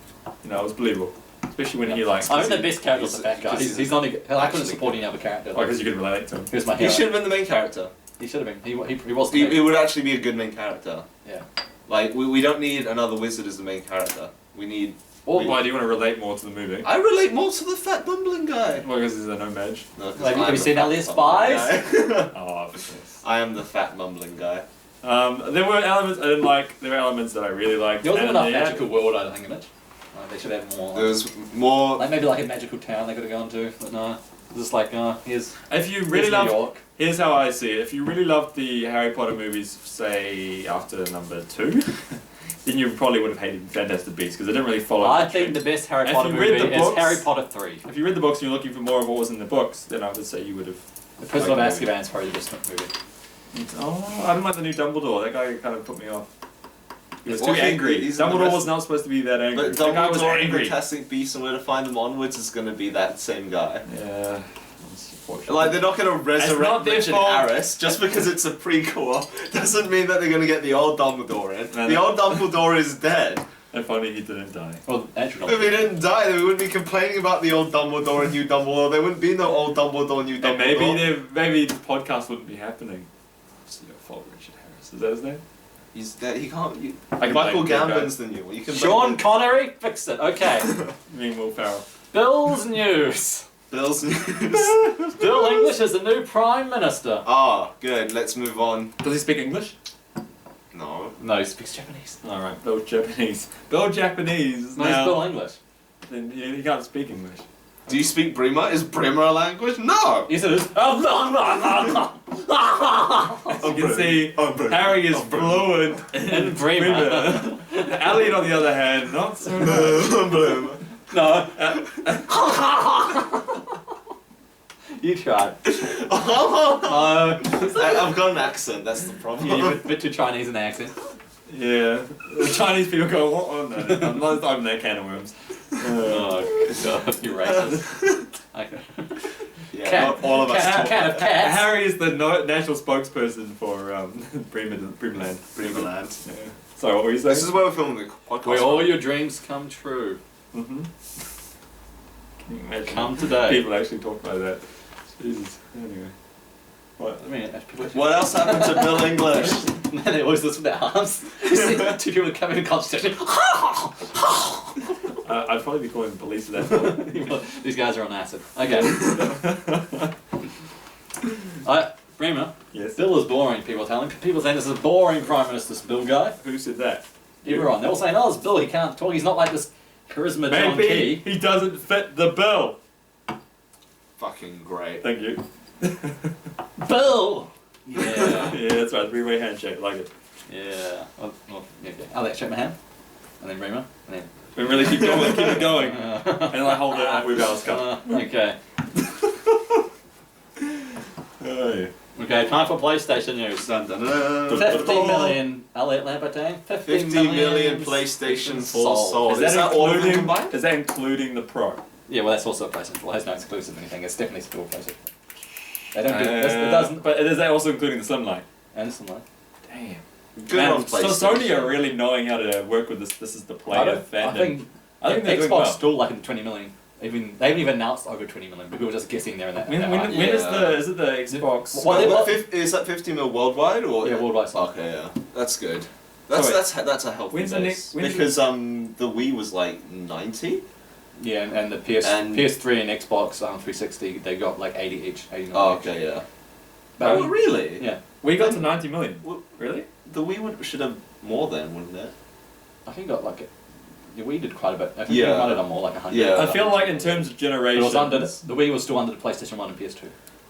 [SPEAKER 1] You know, it was believable. Especially when he like...
[SPEAKER 3] I think the best character was the bad guy. He's not. I couldn't
[SPEAKER 2] actually
[SPEAKER 3] support any other character.
[SPEAKER 1] Oh, because you could relate to him.
[SPEAKER 3] He was my
[SPEAKER 2] He
[SPEAKER 3] hero.
[SPEAKER 2] should have been the main character.
[SPEAKER 3] He should have been. He was. the
[SPEAKER 2] He
[SPEAKER 3] main-
[SPEAKER 2] would actually be a good main character.
[SPEAKER 3] Yeah.
[SPEAKER 2] Like, we don't need another wizard as the main character. We need...
[SPEAKER 1] Or why do you want to relate more to the movie?
[SPEAKER 2] I relate more to the fat bumbling guy.
[SPEAKER 1] Well, because he's a no mage.
[SPEAKER 2] No, 'cause
[SPEAKER 3] Have you
[SPEAKER 2] I'm the
[SPEAKER 3] seen
[SPEAKER 2] fat
[SPEAKER 3] Elliott
[SPEAKER 2] bumbling
[SPEAKER 3] Spies?
[SPEAKER 2] guy.
[SPEAKER 1] Oh, of course.
[SPEAKER 2] I am the fat mumbling guy.
[SPEAKER 1] There were elements I didn't like. There were elements that I really liked.
[SPEAKER 3] There wasn't
[SPEAKER 1] and
[SPEAKER 3] enough
[SPEAKER 1] they had-
[SPEAKER 3] magical world, I don't think, in it. They should have more.
[SPEAKER 2] There was more...
[SPEAKER 3] Like maybe like a magical town they could have gone to, but no. It's just like, here's.
[SPEAKER 1] If you
[SPEAKER 3] here's
[SPEAKER 1] really
[SPEAKER 3] New
[SPEAKER 1] love...
[SPEAKER 3] York.
[SPEAKER 1] Here's how I see it. If you really loved the Harry Potter movies, say, after number 2, then you probably would have hated Fantastic Beasts, because it didn't really follow
[SPEAKER 3] I
[SPEAKER 1] the
[SPEAKER 3] think
[SPEAKER 1] trend.
[SPEAKER 3] the best Harry
[SPEAKER 1] If
[SPEAKER 3] Potter
[SPEAKER 1] you
[SPEAKER 3] movie
[SPEAKER 1] read the
[SPEAKER 3] is
[SPEAKER 1] books-
[SPEAKER 3] Harry Potter 3.
[SPEAKER 1] If you read the books and you're looking for more of what was in the books, then I would say you would have...
[SPEAKER 3] The Prisoner of
[SPEAKER 1] Like,
[SPEAKER 3] Azkaban is probably the best movie.
[SPEAKER 1] Oh, I didn't like the new Dumbledore. That guy kind of put me off. He was
[SPEAKER 2] Well,
[SPEAKER 1] too angry.
[SPEAKER 2] he's in the
[SPEAKER 1] Dumbledore
[SPEAKER 2] rest-
[SPEAKER 1] was not supposed to be that angry.
[SPEAKER 2] But
[SPEAKER 1] The guy was
[SPEAKER 2] Dumbledore and
[SPEAKER 1] angry.
[SPEAKER 2] Fantastic Beasts and Where to Find Them Onwards is going to be that same guy.
[SPEAKER 1] Yeah. It's unfortunate.
[SPEAKER 2] Like, they're not going to
[SPEAKER 1] not
[SPEAKER 2] resurrect
[SPEAKER 1] their
[SPEAKER 2] Richard
[SPEAKER 1] fault.
[SPEAKER 2] Harris just because it's a prequel. Doesn't mean that they're going to get the old Dumbledore in.
[SPEAKER 1] No,
[SPEAKER 2] The
[SPEAKER 1] no.
[SPEAKER 2] old Dumbledore is dead.
[SPEAKER 1] And funny he didn't die.
[SPEAKER 3] Well, actually,
[SPEAKER 2] If he didn't die, then we wouldn't be complaining about the old Dumbledore and new Dumbledore. There wouldn't be no old Dumbledore, new
[SPEAKER 1] And
[SPEAKER 2] Dumbledore.
[SPEAKER 1] maybe the podcast wouldn't be happening. It's your fault, Richard Harris. Is that his name?
[SPEAKER 2] He's dead. He can't.
[SPEAKER 1] I can
[SPEAKER 2] Michael
[SPEAKER 1] blame that guy.
[SPEAKER 2] Gambon's the new one. You can
[SPEAKER 3] Sean
[SPEAKER 2] blame
[SPEAKER 3] Connery, fix it. Okay.
[SPEAKER 1] You mean Will Ferrell?
[SPEAKER 3] Bill's news.
[SPEAKER 2] Bill's news.
[SPEAKER 3] Bill English is the new Prime Minister.
[SPEAKER 2] Ah, good. Let's move on.
[SPEAKER 1] Does he speak English?
[SPEAKER 2] No.
[SPEAKER 3] No, he speaks Japanese.
[SPEAKER 1] Alright, Bill Japanese. Bill Japanese.
[SPEAKER 3] No,
[SPEAKER 1] now,
[SPEAKER 3] he's Bill English.
[SPEAKER 1] Then he can't speak English.
[SPEAKER 2] Do you speak Breemer? Is Breemer a language? No.
[SPEAKER 3] Yes, it is.
[SPEAKER 1] As you can see, Harry is fluent
[SPEAKER 3] In Breemer.
[SPEAKER 1] Elliott, on the other hand, not so much.
[SPEAKER 3] No. You tried.
[SPEAKER 2] I've got an accent. That's the problem.
[SPEAKER 3] Yeah, you're a bit too Chinese in the accent.
[SPEAKER 1] Yeah. The Chinese people go, what on that? I'm not opening that can of worms.
[SPEAKER 3] Oh, God, you're racist. Okay.
[SPEAKER 2] Yeah,
[SPEAKER 3] Cat.
[SPEAKER 2] not all of us.
[SPEAKER 3] Cat.
[SPEAKER 2] talk-
[SPEAKER 3] Cat of cats.
[SPEAKER 1] Harry is the national spokesperson for Bremerland.
[SPEAKER 2] Bremerland.
[SPEAKER 1] Yeah. Sorry, what were you saying?
[SPEAKER 2] This is where we're filming the podcast.
[SPEAKER 3] Where all your dreams come true.
[SPEAKER 1] Mm-hmm. Can you imagine?
[SPEAKER 3] Come today.
[SPEAKER 1] People actually talk like that. Jesus. Anyway. What?
[SPEAKER 3] I mean, people
[SPEAKER 2] What else happened to Bill English?
[SPEAKER 3] they always listen with their arms. You see two people coming in concentration.
[SPEAKER 1] I'd probably be calling the police at that point.
[SPEAKER 3] These guys are on acid. Okay. Bremer.
[SPEAKER 1] Yes.
[SPEAKER 3] Bill is boring, people telling. People saying this is a boring Prime Minister, this Bill guy.
[SPEAKER 1] Who said that?
[SPEAKER 3] Everyone. They're all saying, oh, it's Bill, he can't talk, he's not like this charisma John
[SPEAKER 1] Maybe
[SPEAKER 3] Key.
[SPEAKER 1] he doesn't fit the bill.
[SPEAKER 2] fucking great.
[SPEAKER 1] Thank you.
[SPEAKER 3] Bill!
[SPEAKER 1] Yeah, that's right. Three-way handshake, like it.
[SPEAKER 3] Yeah. Alex, shake my hand. And then Breemer. And then...
[SPEAKER 1] We really keep going, keep it going. And then I hold it like we balance cup.
[SPEAKER 3] Okay.
[SPEAKER 1] Oh,
[SPEAKER 3] Okay, time for PlayStation news.
[SPEAKER 2] Dun, dun, dun,
[SPEAKER 3] 50 million, Elliott Lambertine.
[SPEAKER 2] 50 million PlayStation 4 sold.
[SPEAKER 1] Is that
[SPEAKER 2] all of them
[SPEAKER 1] including?
[SPEAKER 2] combined?
[SPEAKER 1] Is that including the Pro?
[SPEAKER 3] Yeah, well, that's also a PlayStation 4. It has no exclusive or anything. It's definitely still a PlayStation 4. They don't do this. It doesn't.
[SPEAKER 1] But is that also including the Slimline?
[SPEAKER 3] And Slimline.
[SPEAKER 1] Damn.
[SPEAKER 2] Good
[SPEAKER 1] Man,
[SPEAKER 2] on PlayStation.
[SPEAKER 1] so Sony are really knowing how to work with this. This is the player fandom.
[SPEAKER 3] I think
[SPEAKER 1] they're doing
[SPEAKER 3] Xbox
[SPEAKER 1] well.
[SPEAKER 3] still like in 20 million. They haven't even announced over 20 million. People were just guessing there and that.
[SPEAKER 1] When is it the Xbox?
[SPEAKER 3] Well,
[SPEAKER 2] Is that 50 mil worldwide or?
[SPEAKER 3] Yeah, worldwide.
[SPEAKER 2] Okay, yeah, that's good. That's a healthy
[SPEAKER 1] When's the
[SPEAKER 2] base.
[SPEAKER 1] next-
[SPEAKER 2] Because the Wii was like 90.
[SPEAKER 3] Yeah, and the PS3 and Xbox 360, they got like 80 each. 80
[SPEAKER 2] Oh, okay, yeah.
[SPEAKER 3] But
[SPEAKER 2] Oh, really?
[SPEAKER 3] yeah,
[SPEAKER 1] We got to 90 million.
[SPEAKER 2] Well,
[SPEAKER 1] Really?
[SPEAKER 2] the Wii should have more then, wouldn't it?
[SPEAKER 3] I think got like we did quite a bit. I think
[SPEAKER 2] Yeah.
[SPEAKER 3] we might have done more, like 100.
[SPEAKER 2] Yeah.
[SPEAKER 1] I feel like in terms of
[SPEAKER 3] But it
[SPEAKER 1] generations,
[SPEAKER 3] was under the Wii was still under the PlayStation 1 and PS2.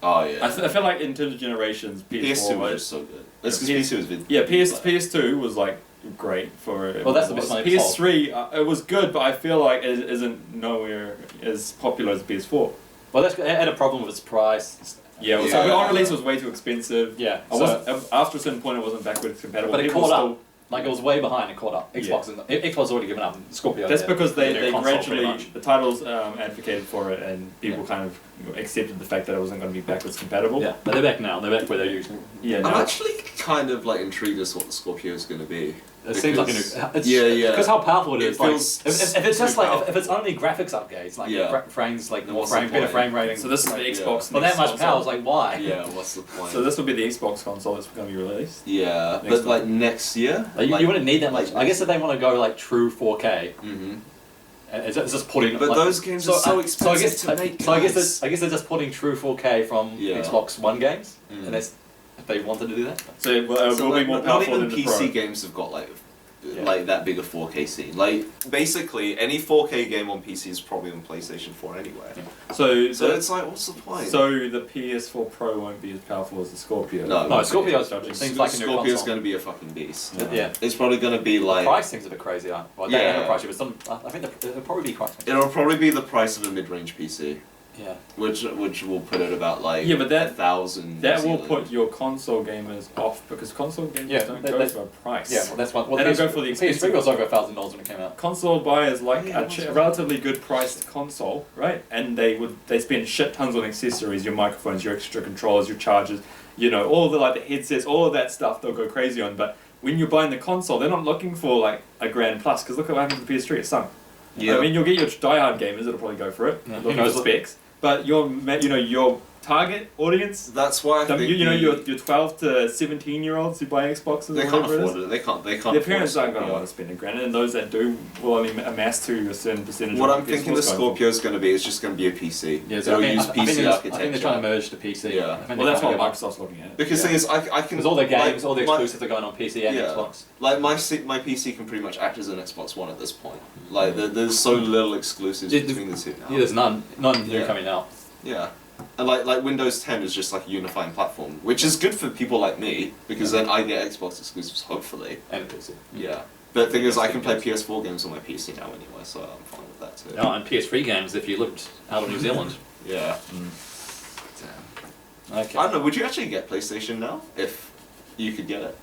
[SPEAKER 2] Oh, yeah.
[SPEAKER 1] I feel like in terms of generations, PS4
[SPEAKER 2] PS2
[SPEAKER 1] was
[SPEAKER 2] was so good. That's because PS2 was vid.
[SPEAKER 1] yeah. PS2 was like great for it.
[SPEAKER 3] Well, that's the best one they've
[SPEAKER 1] PS3 it was good, but I feel like it isn't nowhere as popular as PS4.
[SPEAKER 3] Well, it had a problem with its price.
[SPEAKER 1] Yeah,
[SPEAKER 2] Yeah.
[SPEAKER 1] so on release it was way too expensive.
[SPEAKER 3] Yeah,
[SPEAKER 1] I wasn't, after a certain point it wasn't backwards compatible.
[SPEAKER 3] but it
[SPEAKER 1] People
[SPEAKER 3] caught
[SPEAKER 1] still-
[SPEAKER 3] up. Like it was way behind. It caught up. Xbox has already given up. Scorpio.
[SPEAKER 1] That's because they
[SPEAKER 3] console, pretty
[SPEAKER 1] gradually,
[SPEAKER 3] much.
[SPEAKER 1] the titles advocated for it and people kind of accepted the fact that it wasn't going to be backwards compatible.
[SPEAKER 3] Yeah, but they're back now. They're back where they're usually.
[SPEAKER 1] Yeah,
[SPEAKER 2] I'm
[SPEAKER 1] now,
[SPEAKER 2] actually kind of like intrigued as to what the Scorpio is going to be.
[SPEAKER 3] It seems like
[SPEAKER 2] Yeah.
[SPEAKER 3] Because how powerful it
[SPEAKER 2] It
[SPEAKER 3] is. Like,
[SPEAKER 2] feels
[SPEAKER 3] if it's just
[SPEAKER 2] too
[SPEAKER 3] like
[SPEAKER 2] powerful.
[SPEAKER 3] if it's only graphics upgrades, like
[SPEAKER 2] Yeah.
[SPEAKER 3] frames, like
[SPEAKER 2] Then
[SPEAKER 3] more
[SPEAKER 2] what's the
[SPEAKER 3] better
[SPEAKER 2] point?
[SPEAKER 3] frame rating.
[SPEAKER 1] so this is the
[SPEAKER 2] Yeah.
[SPEAKER 1] Xbox.
[SPEAKER 3] for that
[SPEAKER 1] next
[SPEAKER 3] much
[SPEAKER 1] console.
[SPEAKER 3] power, it's like why?
[SPEAKER 2] Yeah, what's the point?
[SPEAKER 1] So this will be the Xbox console that's going to be released.
[SPEAKER 2] Yeah,
[SPEAKER 1] Next
[SPEAKER 2] but like next year?
[SPEAKER 3] Like, you wouldn't need that much. I guess if they want to go like true 4K,
[SPEAKER 2] Mm-hmm.
[SPEAKER 3] it's just putting.
[SPEAKER 2] But
[SPEAKER 3] like,
[SPEAKER 2] those games are so expensive to make.
[SPEAKER 3] So I guess they're just putting true 4K from
[SPEAKER 2] Yeah.
[SPEAKER 3] Xbox One games,
[SPEAKER 2] Mm.
[SPEAKER 3] and that's if they wanted to do that.
[SPEAKER 1] So it will,
[SPEAKER 2] So
[SPEAKER 1] will be
[SPEAKER 2] like,
[SPEAKER 1] more
[SPEAKER 2] not
[SPEAKER 1] powerful
[SPEAKER 2] even
[SPEAKER 1] than the
[SPEAKER 2] PC
[SPEAKER 1] Pro.
[SPEAKER 2] games have got like
[SPEAKER 3] Yeah.
[SPEAKER 2] like that big a 4K scene. Like basically any 4K game on PC is probably on PlayStation 4 anyway.
[SPEAKER 1] So
[SPEAKER 2] So it's like, what's the point?
[SPEAKER 1] So the PS4 Pro won't be as powerful as the Scorpio.
[SPEAKER 2] No,
[SPEAKER 3] Scorpio
[SPEAKER 1] judging.
[SPEAKER 3] seems like a new
[SPEAKER 2] Scorpio's
[SPEAKER 3] console.
[SPEAKER 2] going to be a fucking beast.
[SPEAKER 3] Yeah.
[SPEAKER 2] It's probably going to be like
[SPEAKER 3] Price things a bit crazy, huh? Well, they
[SPEAKER 2] Yeah.
[SPEAKER 3] have a price, but I think it'll probably be quite expensive.
[SPEAKER 2] it'll probably be the price of a mid-range PC,
[SPEAKER 3] Yeah.
[SPEAKER 2] which will put it about like
[SPEAKER 1] Yeah, but that-
[SPEAKER 2] 1,000.
[SPEAKER 1] That
[SPEAKER 2] New
[SPEAKER 1] will
[SPEAKER 2] Zealand.
[SPEAKER 1] put your console gamers off because console gamers
[SPEAKER 3] Yeah,
[SPEAKER 1] don't
[SPEAKER 3] that-
[SPEAKER 1] go
[SPEAKER 3] that-
[SPEAKER 1] for a price.
[SPEAKER 3] Yeah, well, that's one. Well,
[SPEAKER 1] They don't go for the
[SPEAKER 3] PS3
[SPEAKER 1] expensive
[SPEAKER 3] was over $1,000 when it came out.
[SPEAKER 1] Console buyers like
[SPEAKER 2] Yeah,
[SPEAKER 1] a relatively good priced console, right? And they spend shit tons on accessories, your microphones, your extra controllers, your chargers, all the the headsets, all of that stuff they'll go crazy on. But when you're buying the console, they're not looking for like a grand plus because look at what happened to the PS3, it sunk.
[SPEAKER 2] Yeah.
[SPEAKER 1] I mean, you'll get your diehard gamers that'll probably go for it,
[SPEAKER 3] Yeah.
[SPEAKER 1] looking
[SPEAKER 3] Who knows
[SPEAKER 1] for
[SPEAKER 3] what-
[SPEAKER 1] specs. But your target audience,
[SPEAKER 2] That's why I think
[SPEAKER 1] your 12 to 17-year-olds who buy Xboxes,
[SPEAKER 2] they
[SPEAKER 1] or
[SPEAKER 2] can't
[SPEAKER 1] whatever it is,
[SPEAKER 2] afford it. They can't.
[SPEAKER 1] their parents aren't going to
[SPEAKER 2] Scorpio.
[SPEAKER 1] want to spend a grand, and those that do will only amass to a certain percentage.
[SPEAKER 2] What
[SPEAKER 1] of
[SPEAKER 2] I'm thinking the
[SPEAKER 1] PS4's going for.
[SPEAKER 2] Scorpio is going to be is just going to be a PC.
[SPEAKER 3] Yeah, so
[SPEAKER 2] It'll
[SPEAKER 3] I
[SPEAKER 2] use
[SPEAKER 3] think
[SPEAKER 2] PC
[SPEAKER 3] they're-
[SPEAKER 2] architecture.
[SPEAKER 3] I think they're trying to merge to PC.
[SPEAKER 2] Yeah.
[SPEAKER 3] I think
[SPEAKER 1] Well, that's
[SPEAKER 3] they're
[SPEAKER 1] what
[SPEAKER 3] trying
[SPEAKER 1] Microsoft's looking at.
[SPEAKER 2] Because the thing is, I can
[SPEAKER 3] Because all their games, all the
[SPEAKER 2] my-
[SPEAKER 3] exclusives are going on PC and
[SPEAKER 2] Yeah.
[SPEAKER 3] Xbox.
[SPEAKER 2] Like my PC can pretty much act as an Xbox One at this point. Like there's so little exclusives
[SPEAKER 3] Yeah,
[SPEAKER 2] between the two now.
[SPEAKER 3] Yeah, there's none new
[SPEAKER 2] Yeah.
[SPEAKER 3] coming out.
[SPEAKER 2] Yeah. And like Windows 10 is just like a unifying platform, which is good for people like me because then I get Xbox exclusives hopefully.
[SPEAKER 3] And a PC.
[SPEAKER 2] Yeah. But the thing is, I can play PS4 games on my PC now anyway, so I'm fine with that too.
[SPEAKER 3] No, and PS3 games if you lived out of New Zealand.
[SPEAKER 2] Yeah.
[SPEAKER 3] Okay.
[SPEAKER 2] I don't know. Would you actually get PlayStation now if you could get it?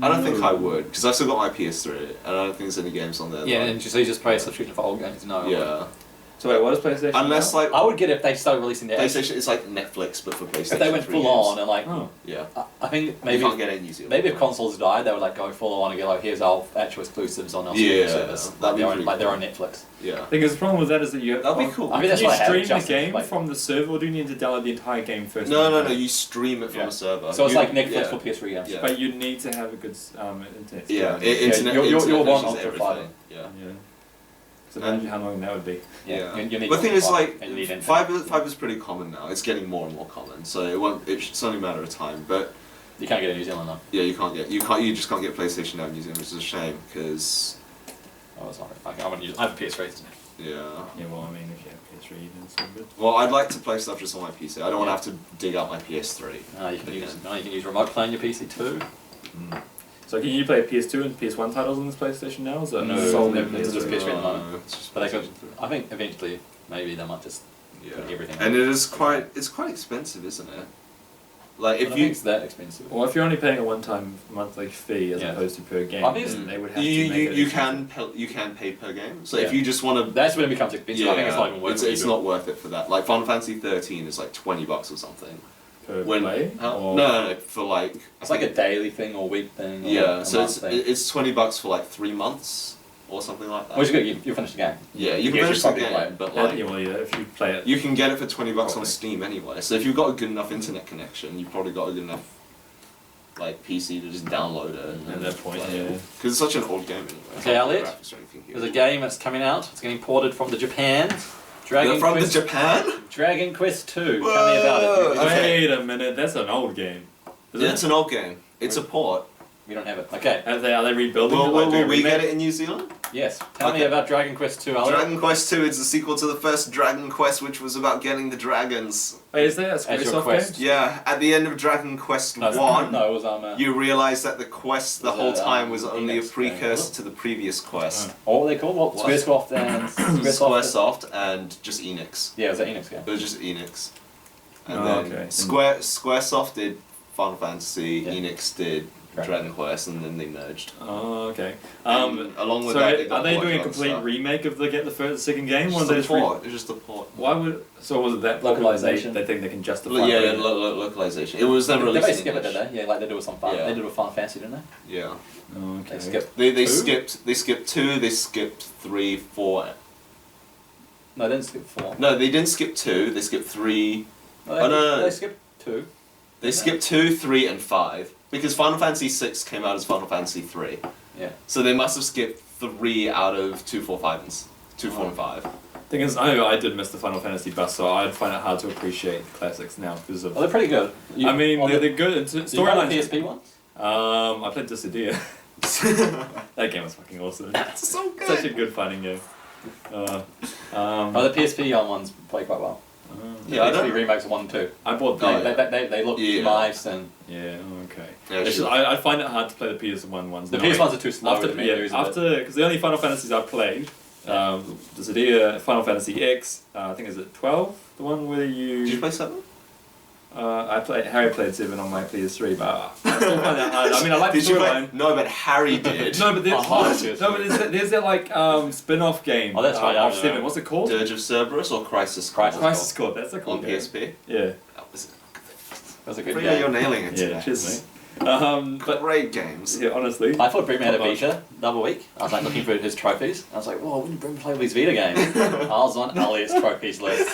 [SPEAKER 2] I don't think I would because I've still got my PS3 and I don't think there's any games on there.
[SPEAKER 3] Yeah,
[SPEAKER 2] that-
[SPEAKER 3] and so you just pay a subscription for old games? No. I wouldn't.
[SPEAKER 2] yeah.
[SPEAKER 1] So wait, what is PlayStation?
[SPEAKER 2] Unless
[SPEAKER 1] now?
[SPEAKER 2] like
[SPEAKER 3] I would get it if they started releasing their
[SPEAKER 2] PlayStation, it's like Netflix but for PlayStation.
[SPEAKER 3] If they went
[SPEAKER 2] 3
[SPEAKER 3] full
[SPEAKER 2] games.
[SPEAKER 3] on and like,
[SPEAKER 1] Oh.
[SPEAKER 2] Yeah.
[SPEAKER 3] I think
[SPEAKER 2] You
[SPEAKER 3] maybe
[SPEAKER 2] can't get it in New Zealand.
[SPEAKER 3] maybe if consoles died, they would like go full on and go like, here's our actual exclusives on our
[SPEAKER 2] Yeah,
[SPEAKER 3] streaming service,
[SPEAKER 2] that'd
[SPEAKER 3] like
[SPEAKER 2] be
[SPEAKER 3] their own,
[SPEAKER 2] pretty
[SPEAKER 3] like their
[SPEAKER 2] cool.
[SPEAKER 3] own Netflix.
[SPEAKER 2] Yeah.
[SPEAKER 1] Because the problem with that is that you have.
[SPEAKER 2] That'd be cool.
[SPEAKER 3] I mean, that's
[SPEAKER 1] Can
[SPEAKER 3] what I
[SPEAKER 1] you
[SPEAKER 3] had
[SPEAKER 1] stream the
[SPEAKER 3] just,
[SPEAKER 1] game
[SPEAKER 3] like-
[SPEAKER 1] from the server, or do you need to download the entire game first?
[SPEAKER 2] No. You stream it from
[SPEAKER 3] Yeah.
[SPEAKER 2] a server.
[SPEAKER 3] So it's
[SPEAKER 2] You-
[SPEAKER 3] like Netflix
[SPEAKER 2] yeah.
[SPEAKER 3] for PS3 games.
[SPEAKER 2] Yeah.
[SPEAKER 1] But you need to have a good internet.
[SPEAKER 2] Yeah.
[SPEAKER 1] speed.
[SPEAKER 2] Internet.
[SPEAKER 3] you're
[SPEAKER 2] internet
[SPEAKER 3] one
[SPEAKER 2] versus
[SPEAKER 3] ultra fiber.
[SPEAKER 2] everything. Yeah.
[SPEAKER 1] Yeah. So imagine how long that would be.
[SPEAKER 2] Yeah.
[SPEAKER 3] You need
[SPEAKER 2] But the thing is, like,
[SPEAKER 3] and you need internet.
[SPEAKER 2] fiber's pretty common now. It's getting more and more common, so it won't. It's only a matter of time. But
[SPEAKER 3] You can't get it in New Zealand though.
[SPEAKER 2] yeah, you just can't get PlayStation now in New Zealand, which is a shame because
[SPEAKER 3] Oh, it's not. I have a PS3.
[SPEAKER 2] Yeah.
[SPEAKER 1] Yeah, well, I mean, if you have PS3, then it's all good.
[SPEAKER 2] Well, I'd like to play stuff just on my PC. I don't want to have to dig up my PS3.
[SPEAKER 3] You can use remote play on your PC too.
[SPEAKER 1] So can you play PS2 and PS1 titles on this PlayStation now? Is that
[SPEAKER 3] No,
[SPEAKER 1] solely
[SPEAKER 3] it's just PS3 at the moment.
[SPEAKER 2] It's just
[SPEAKER 3] But they could,
[SPEAKER 2] PlayStation 3.
[SPEAKER 3] I think eventually, maybe they might just put everything
[SPEAKER 2] And
[SPEAKER 3] on.
[SPEAKER 2] it's quite expensive, isn't it? Like
[SPEAKER 3] I don't think it's that expensive.
[SPEAKER 1] Well, if you're only paying a one-time monthly fee as
[SPEAKER 3] Yeah.
[SPEAKER 1] opposed to per game,
[SPEAKER 3] I think
[SPEAKER 1] then they would have to
[SPEAKER 2] you
[SPEAKER 1] make it
[SPEAKER 2] you
[SPEAKER 1] expensive.
[SPEAKER 2] can pay per game. So
[SPEAKER 3] Yeah.
[SPEAKER 2] if you just want to,
[SPEAKER 3] That's when it becomes expensive. I think it's not even worth it.
[SPEAKER 2] it's not worth it for that. Like Final Fantasy 13 is like $20 or something.
[SPEAKER 1] per
[SPEAKER 2] When
[SPEAKER 1] play.
[SPEAKER 2] no, no, for like
[SPEAKER 3] It's like a daily thing or week thing. Or
[SPEAKER 2] yeah.
[SPEAKER 3] a
[SPEAKER 2] So
[SPEAKER 3] month thing.
[SPEAKER 2] it's $20 for like 3 months or something like that.
[SPEAKER 3] Which is good. You finish the game.
[SPEAKER 2] Yeah, you
[SPEAKER 3] You
[SPEAKER 2] can finish
[SPEAKER 3] should
[SPEAKER 2] the
[SPEAKER 3] probably play
[SPEAKER 2] game,
[SPEAKER 3] it.
[SPEAKER 2] but
[SPEAKER 1] Yeah,
[SPEAKER 2] like
[SPEAKER 1] well, yeah, if you play it.
[SPEAKER 2] you can get it for $20 on
[SPEAKER 1] Probably.
[SPEAKER 2] Steam anyway. So if you've got a good enough internet connection, you've probably got a good enough like PC to just download it.
[SPEAKER 1] At that point,
[SPEAKER 2] play it.
[SPEAKER 1] yeah.
[SPEAKER 2] Because it's such an old game anyway. It's
[SPEAKER 3] Okay,
[SPEAKER 2] not
[SPEAKER 3] Elliott,
[SPEAKER 2] graphics or anything
[SPEAKER 3] There's a
[SPEAKER 2] huge.
[SPEAKER 3] game that's coming out. It's getting ported from the Japan.
[SPEAKER 2] They're from
[SPEAKER 3] Quest,
[SPEAKER 2] the Japan?
[SPEAKER 3] Dragon Quest 2. Tell me about it.
[SPEAKER 2] Whoa. Okay.
[SPEAKER 1] Wait a minute, that's an old game. Is
[SPEAKER 2] Yeah,
[SPEAKER 1] it?
[SPEAKER 2] it's an old game. It's a port.
[SPEAKER 3] We don't have it. Okay.
[SPEAKER 1] Are they rebuilding it?
[SPEAKER 2] Will
[SPEAKER 1] Like, doing a
[SPEAKER 2] we
[SPEAKER 1] remake?
[SPEAKER 2] get it in New Zealand?
[SPEAKER 3] Yes. Tell me
[SPEAKER 2] Okay.
[SPEAKER 3] about Dragon Quest 2, Elliott.
[SPEAKER 2] Dragon Quest 2 is the sequel to the first Dragon Quest, which was about getting the dragons.
[SPEAKER 1] Wait, is that a
[SPEAKER 3] As your
[SPEAKER 1] Squaresoft
[SPEAKER 3] quest.
[SPEAKER 1] game?
[SPEAKER 2] Yeah, at the end of Dragon Quest
[SPEAKER 3] No,
[SPEAKER 2] 1,
[SPEAKER 3] no, it was
[SPEAKER 2] you realise that the quest the
[SPEAKER 3] Was
[SPEAKER 2] whole
[SPEAKER 3] it,
[SPEAKER 2] time was only a
[SPEAKER 3] Enix game, was
[SPEAKER 2] precursor
[SPEAKER 3] it?
[SPEAKER 2] to the previous quest.
[SPEAKER 3] What were they called? What?
[SPEAKER 2] What?
[SPEAKER 3] Squaresoft and...
[SPEAKER 2] Squaresoft and just Enix.
[SPEAKER 3] Yeah, it was an Enix game.
[SPEAKER 2] It was just Enix. And
[SPEAKER 1] Oh,
[SPEAKER 2] then
[SPEAKER 1] okay.
[SPEAKER 2] Squaresoft did Final Fantasy,
[SPEAKER 3] Yeah.
[SPEAKER 2] Enix did
[SPEAKER 3] Right.
[SPEAKER 2] Dragon Quest, and then they merged.
[SPEAKER 1] Oh, okay.
[SPEAKER 2] And along with
[SPEAKER 1] So
[SPEAKER 2] that,
[SPEAKER 1] are they doing a
[SPEAKER 2] a
[SPEAKER 1] complete remake of the second game, or
[SPEAKER 2] It's
[SPEAKER 1] they
[SPEAKER 2] just
[SPEAKER 1] just
[SPEAKER 2] a port. It's just a port.
[SPEAKER 1] why would so was it that popular
[SPEAKER 3] Localization.
[SPEAKER 1] They think they can justify?
[SPEAKER 2] Yeah,
[SPEAKER 1] it?
[SPEAKER 2] localization. It was never
[SPEAKER 3] They
[SPEAKER 2] released
[SPEAKER 3] basically
[SPEAKER 2] in
[SPEAKER 3] skip it,
[SPEAKER 2] English.
[SPEAKER 3] did they? Yeah, like they did with some fun.
[SPEAKER 2] Yeah.
[SPEAKER 3] They did with Final Fantasy, didn't they?
[SPEAKER 2] Yeah.
[SPEAKER 1] Oh, okay.
[SPEAKER 3] They skipped.
[SPEAKER 2] They
[SPEAKER 3] Two?
[SPEAKER 2] skipped 2, they skipped 3, 4.
[SPEAKER 3] No, they didn't skip 4.
[SPEAKER 2] No, they didn't skip 2, they skipped 3.
[SPEAKER 3] No,
[SPEAKER 2] Oh, no.
[SPEAKER 3] They skipped 2.
[SPEAKER 2] They skipped 2, 3, and 5. Because Final Fantasy 6 came out as Final Fantasy 3.
[SPEAKER 3] Yeah.
[SPEAKER 2] So they must have skipped 3 out of 2, 4, 5, and 2, 4, and 5.
[SPEAKER 1] Thing is, I did miss the Final Fantasy bus, so I'd find it hard to appreciate classics now because of.
[SPEAKER 3] Well, they're pretty good.
[SPEAKER 1] I mean,
[SPEAKER 3] on
[SPEAKER 1] they're
[SPEAKER 3] the-
[SPEAKER 1] good. It's
[SPEAKER 3] Did you play the
[SPEAKER 1] storylines.
[SPEAKER 3] PSP ones?
[SPEAKER 1] I played Dissidia. That game was fucking awesome.
[SPEAKER 2] It's so good!
[SPEAKER 1] Such a good fighting game.
[SPEAKER 3] Oh, the PSP ones play quite well.
[SPEAKER 2] Yeah, I
[SPEAKER 3] The PSP
[SPEAKER 2] don't-
[SPEAKER 3] remakes of 1 and 2.
[SPEAKER 1] I bought the.
[SPEAKER 2] Oh, yeah.
[SPEAKER 3] They look
[SPEAKER 2] Yeah.
[SPEAKER 3] nice and
[SPEAKER 1] Yeah, okay.
[SPEAKER 2] Yeah,
[SPEAKER 1] It's
[SPEAKER 2] sure.
[SPEAKER 1] just, I find it hard to play the PS1 ones.
[SPEAKER 3] the
[SPEAKER 1] now.
[SPEAKER 3] PS ones are too slow.
[SPEAKER 1] After,
[SPEAKER 3] with the menus a bit.
[SPEAKER 1] because the only Final Fantasies I've played, Dissidia, Final Fantasy X, I think is it 12, the one where you.
[SPEAKER 2] Did you play 7?
[SPEAKER 1] Harry played 7 on my PS3, but I still find that hard. I mean, I like the
[SPEAKER 2] Did you play?
[SPEAKER 1] storyline.
[SPEAKER 2] No, but Harry did.
[SPEAKER 1] No, but there's,
[SPEAKER 3] Oh,
[SPEAKER 1] no, but there's that like spin-off game.
[SPEAKER 3] Oh, that's right, I
[SPEAKER 1] of
[SPEAKER 3] don't
[SPEAKER 1] 7.
[SPEAKER 3] know.
[SPEAKER 1] What's it called?
[SPEAKER 2] Dirge of Cerberus or Crisis
[SPEAKER 3] Crisis.
[SPEAKER 2] Core?
[SPEAKER 1] Crisis Core. That's a cool
[SPEAKER 2] On
[SPEAKER 1] game.
[SPEAKER 2] PSP?
[SPEAKER 1] Yeah.
[SPEAKER 2] That was
[SPEAKER 3] That's a good
[SPEAKER 2] Breemer, you're
[SPEAKER 3] game.
[SPEAKER 2] nailing it
[SPEAKER 1] Yeah.
[SPEAKER 2] today.
[SPEAKER 1] Cheers, mate. But
[SPEAKER 2] Great games.
[SPEAKER 1] yeah, honestly.
[SPEAKER 3] I thought Breemer had a
[SPEAKER 1] Come on.
[SPEAKER 3] Vita the other week. I was like looking for his trophies. I was like, whoa, when did Breemer play all these Vita games? I was on Elliott's trophies list.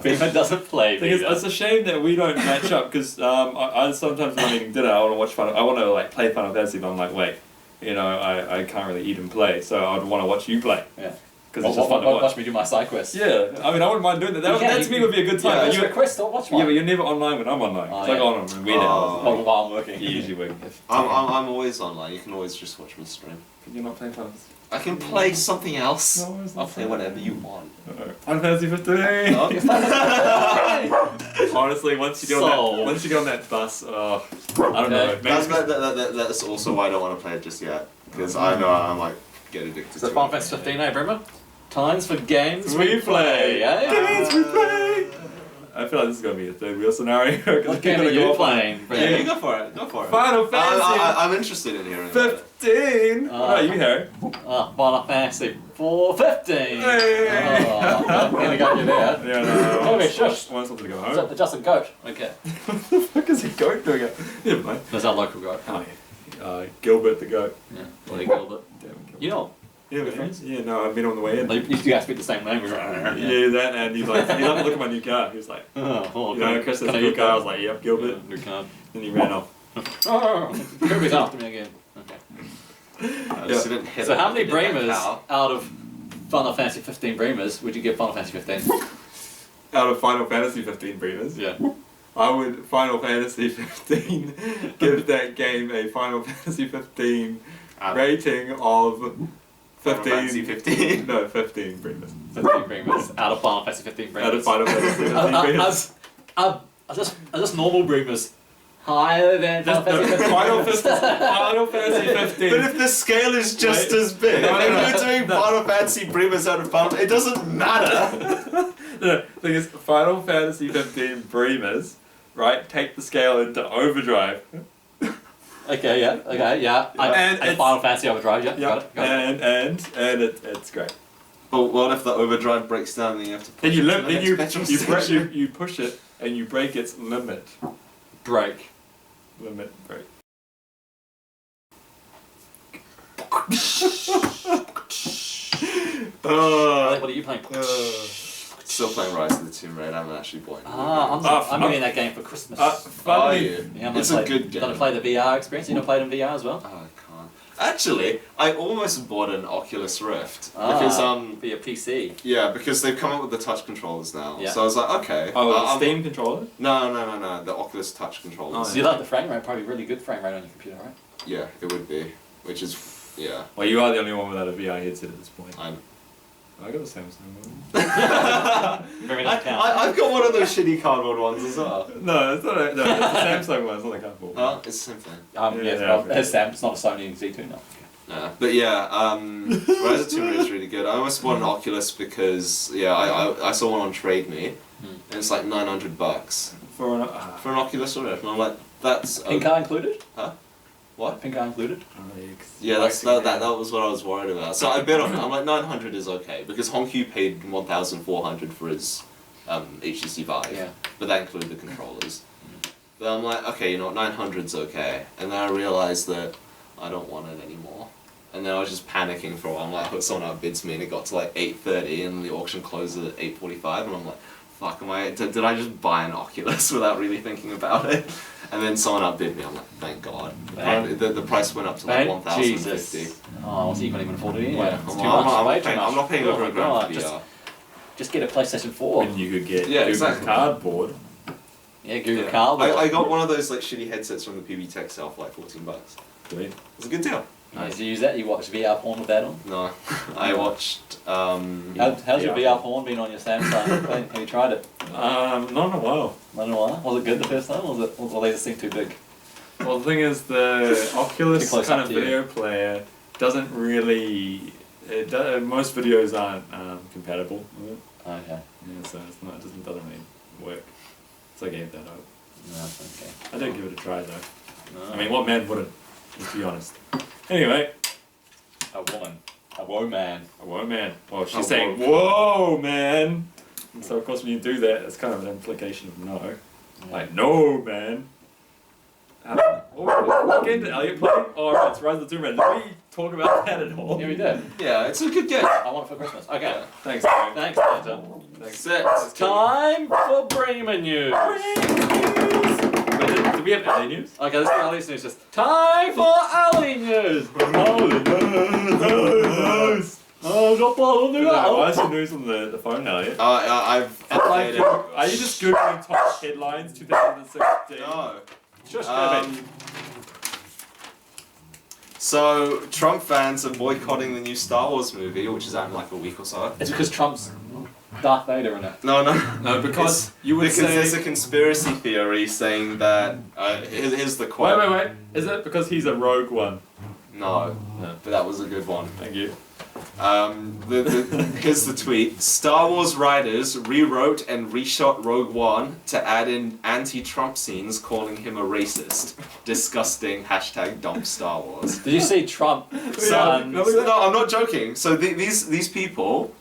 [SPEAKER 3] Breemer doesn't play
[SPEAKER 1] Thing is,
[SPEAKER 3] Vita.
[SPEAKER 1] it's a shame that we don't match up because I sometimes when I'm eating dinner, I want to watch I want to like play Final Fantasy, but I'm like, wait, I can't really eat and play, so I'd want to watch you play.
[SPEAKER 3] Yeah.
[SPEAKER 1] Because it's just fun to watch.
[SPEAKER 3] Watch me do my side quest.
[SPEAKER 1] Yeah, I mean, I wouldn't mind doing that. That to me would be a good time.
[SPEAKER 3] Yeah,
[SPEAKER 1] but
[SPEAKER 3] it's a quest, don't watch
[SPEAKER 1] yeah,
[SPEAKER 3] one.
[SPEAKER 1] but you're never online when I'm online.
[SPEAKER 3] Oh,
[SPEAKER 1] It's like
[SPEAKER 3] yeah.
[SPEAKER 1] on a weird hours.
[SPEAKER 3] Well, while I'm working.
[SPEAKER 1] You usually work.
[SPEAKER 2] I'm always online. You can always just watch me stream.
[SPEAKER 1] You're not playing Final Fantasy.
[SPEAKER 2] I can play something else.
[SPEAKER 1] No, it's
[SPEAKER 2] I'll
[SPEAKER 1] not
[SPEAKER 2] play whatever you want.
[SPEAKER 1] Final Fantasy 15. Honestly, once you get on that bus, I don't know. Maybe
[SPEAKER 2] That's also why I don't want to play it just yet. Because I know I might get addicted
[SPEAKER 3] So
[SPEAKER 2] to
[SPEAKER 3] Final
[SPEAKER 2] it.
[SPEAKER 3] Fantasy 15, eh, Breemer? Times for games
[SPEAKER 1] we play.
[SPEAKER 3] eh?
[SPEAKER 1] Games we play. I feel like this is gonna be a third wheel scenario.
[SPEAKER 3] What game are you playing,
[SPEAKER 2] Yeah,
[SPEAKER 3] Breemer?
[SPEAKER 2] you go for it. Go for it.
[SPEAKER 1] Final Fantasy
[SPEAKER 2] I'm interested in hearing about it.
[SPEAKER 1] 15. What about you, Harry?
[SPEAKER 3] Final Fantasy 415.
[SPEAKER 1] Hey.
[SPEAKER 3] Oh, I nearly got you there.
[SPEAKER 1] Yeah, no.
[SPEAKER 3] Okay, shush.
[SPEAKER 1] Want something to go home?
[SPEAKER 3] Just a goat. Okay.
[SPEAKER 1] What the fuck is a goat doing? Never mind.
[SPEAKER 3] That's our local goat.
[SPEAKER 1] Oh yeah. Gilbert the goat.
[SPEAKER 3] Yeah. Bloody Gilbert.
[SPEAKER 1] Damn Gilbert.
[SPEAKER 3] You know,
[SPEAKER 1] Yeah,
[SPEAKER 3] Good
[SPEAKER 1] man.
[SPEAKER 3] friends?
[SPEAKER 1] Yeah, no, I've been on the way in.
[SPEAKER 3] like, you guys speak the same language.
[SPEAKER 1] Yeah, that, and he's like, he let me look at my new car. He was like,
[SPEAKER 3] Oh,
[SPEAKER 1] you know, Chris has a
[SPEAKER 3] Can I
[SPEAKER 1] new
[SPEAKER 3] use
[SPEAKER 1] car. I
[SPEAKER 3] that?
[SPEAKER 1] was like, yep, Gilbert.
[SPEAKER 3] New card.
[SPEAKER 1] Then he ran off.
[SPEAKER 3] Oh, Kirby's after me again. Okay.
[SPEAKER 2] Yeah.
[SPEAKER 3] So how many Breemers out of Final Fantasy 15 Breemers would you give Final Fantasy 15?
[SPEAKER 1] Out of Final Fantasy 15 Breemers,
[SPEAKER 3] Yeah.
[SPEAKER 1] I would Final Fantasy 15 give that game a Final Fantasy 15 rating of
[SPEAKER 2] Final Fantasy 15.
[SPEAKER 1] No, 15 Breemers.
[SPEAKER 3] 15 Breemers. Out of Final Fantasy 15 Breemers.
[SPEAKER 1] Out of Final Fantasy 15 Breemers.
[SPEAKER 3] Are just normal Breemers higher than Final Fantasy 15?
[SPEAKER 1] Final Fantasy 15.
[SPEAKER 2] But if the scale is just as big, if you're doing Final Fantasy Breemers out of Final, it doesn't matter.
[SPEAKER 1] The thing is, Final Fantasy 15 Breemers, right, take the scale into overdrive.
[SPEAKER 3] Okay, yeah. And Final Fantasy Overdrive, yeah. Got it.
[SPEAKER 1] And it's great.
[SPEAKER 2] But what if the overdrive breaks down and you have to push
[SPEAKER 1] You push it and you break its limit.
[SPEAKER 3] Break.
[SPEAKER 1] Limit break.
[SPEAKER 3] What are you playing?
[SPEAKER 2] Still playing Rise of the Tomb Raider. I haven't actually bought it.
[SPEAKER 3] I'm getting that game for Christmas.
[SPEAKER 2] Are you?
[SPEAKER 3] Yeah,
[SPEAKER 2] it's a good game.
[SPEAKER 3] You gonna play the VR experience? You gonna play it in VR as well?
[SPEAKER 2] Oh, I can't. Actually, I almost bought an Oculus Rift because
[SPEAKER 3] for your PC.
[SPEAKER 2] Yeah, because they've come up with the touch controllers now.
[SPEAKER 3] Yeah.
[SPEAKER 2] So I was like, okay.
[SPEAKER 1] Oh, Steam controller?
[SPEAKER 2] No. The Oculus touch controllers.
[SPEAKER 3] Oh, so you like the frame rate? Probably really good frame rate on your computer, right?
[SPEAKER 2] Yeah, it would be. Which is, yeah.
[SPEAKER 1] Well, you are the only one without a VR headset at this point. I got the Samsung one.
[SPEAKER 3] Very nice count.
[SPEAKER 2] I've got one of those shitty cardboard ones as well.
[SPEAKER 1] No, it's not it's the Samsung one, it's not the cardboard one.
[SPEAKER 2] Oh, it's the same thing.
[SPEAKER 3] It's not a Sony Z2, no.
[SPEAKER 2] No. But yeah, Rise of the Tomb Raider is really good. I almost bought an Oculus because, I saw one on Trade Me, and it's like $900
[SPEAKER 1] for an
[SPEAKER 2] Oculus Rift, and I'm like, that's...
[SPEAKER 3] Pink eye included?
[SPEAKER 2] Huh? What?
[SPEAKER 3] Pink eye included?
[SPEAKER 2] Yeah, that was what I was worried about. So I bet on it. I'm like, 900 is okay, because Honkyu paid 1,400 for his HTC Vive, but that included the controllers. But I'm like, okay, you know what, 900's okay. And then I realized that I don't want it anymore. And then I was just panicking for a while. I'm like, I hope someone outbids me, and it got to like 8:30, and the auction closed at 8:45, and I'm like, fuck, did I just buy an Oculus without really thinking about it? And then someone outbid me. I'm like, thank God. The price went up to like 1,050.
[SPEAKER 3] Oh, so you can't even afford it anyway.
[SPEAKER 2] Yeah. I'm not paying over $1,000 for VR.
[SPEAKER 3] Just get a PlayStation 4.
[SPEAKER 1] When you could get Google Cardboard.
[SPEAKER 3] Yeah, Google Cardboard.
[SPEAKER 2] I got one of those like shitty headsets from the PB Tech sale for like $14.
[SPEAKER 1] Sweet.
[SPEAKER 2] It's a good deal.
[SPEAKER 3] Nice. You use that? You watch VR porn with that on?
[SPEAKER 2] No. I watched...
[SPEAKER 3] How's your VR porn been on your Samsung? Have you tried it?
[SPEAKER 1] Not in a while.
[SPEAKER 3] Not in a while? Was it good the first time, or were they just think too big?
[SPEAKER 1] Well, the thing is, the Oculus kind of video player doesn't really... most videos aren't compatible with it.
[SPEAKER 3] Okay.
[SPEAKER 1] Yeah, so it doesn't really work. So I gave that up.
[SPEAKER 3] No, okay.
[SPEAKER 1] I did give it a try though.
[SPEAKER 3] No.
[SPEAKER 1] I mean, what man wouldn't? Let's be honest. Anyway.
[SPEAKER 3] A woman. A whoa man.
[SPEAKER 1] A whoa man. Well, she's saying, whoa man! And so of course when you do that, it's kind of an implication of no. Yeah. Like, no man! What game did Elliott play? Oh, it's Rise of the Tomb Raider. Did we talk about that at all?
[SPEAKER 3] Yeah, we did.
[SPEAKER 2] Yeah, it's a good game.
[SPEAKER 3] I want it for Christmas. Okay.
[SPEAKER 2] Yeah.
[SPEAKER 1] Thanks, Gary.
[SPEAKER 3] Thanks, Peter.
[SPEAKER 2] Thanks.
[SPEAKER 3] It's time for Breemer News.
[SPEAKER 1] Do we have Ellie news?
[SPEAKER 3] Okay, let's get Ellie's news. Just time for Ellie news.
[SPEAKER 1] Why is your news on the phone, Elliott?
[SPEAKER 2] I've updated.
[SPEAKER 1] Are you just googling top headlines 2016?
[SPEAKER 2] No.
[SPEAKER 1] Shush,
[SPEAKER 2] So, Trump fans are boycotting the new Star Wars movie, which is out in like a week or so.
[SPEAKER 3] It's because Trump's Darth Vader in it.
[SPEAKER 2] No,
[SPEAKER 1] because
[SPEAKER 2] there's a conspiracy theory saying that. Here's the quote.
[SPEAKER 1] Wait. Is it because he's a rogue one?
[SPEAKER 2] No, but that was a good one.
[SPEAKER 1] Thank you.
[SPEAKER 2] Here's the tweet. Star Wars writers rewrote and reshot Rogue One to add in anti-Trump scenes calling him a racist. Disgusting. #dump Star Wars.
[SPEAKER 3] Did you see Trump?
[SPEAKER 2] No, I'm not joking. So these people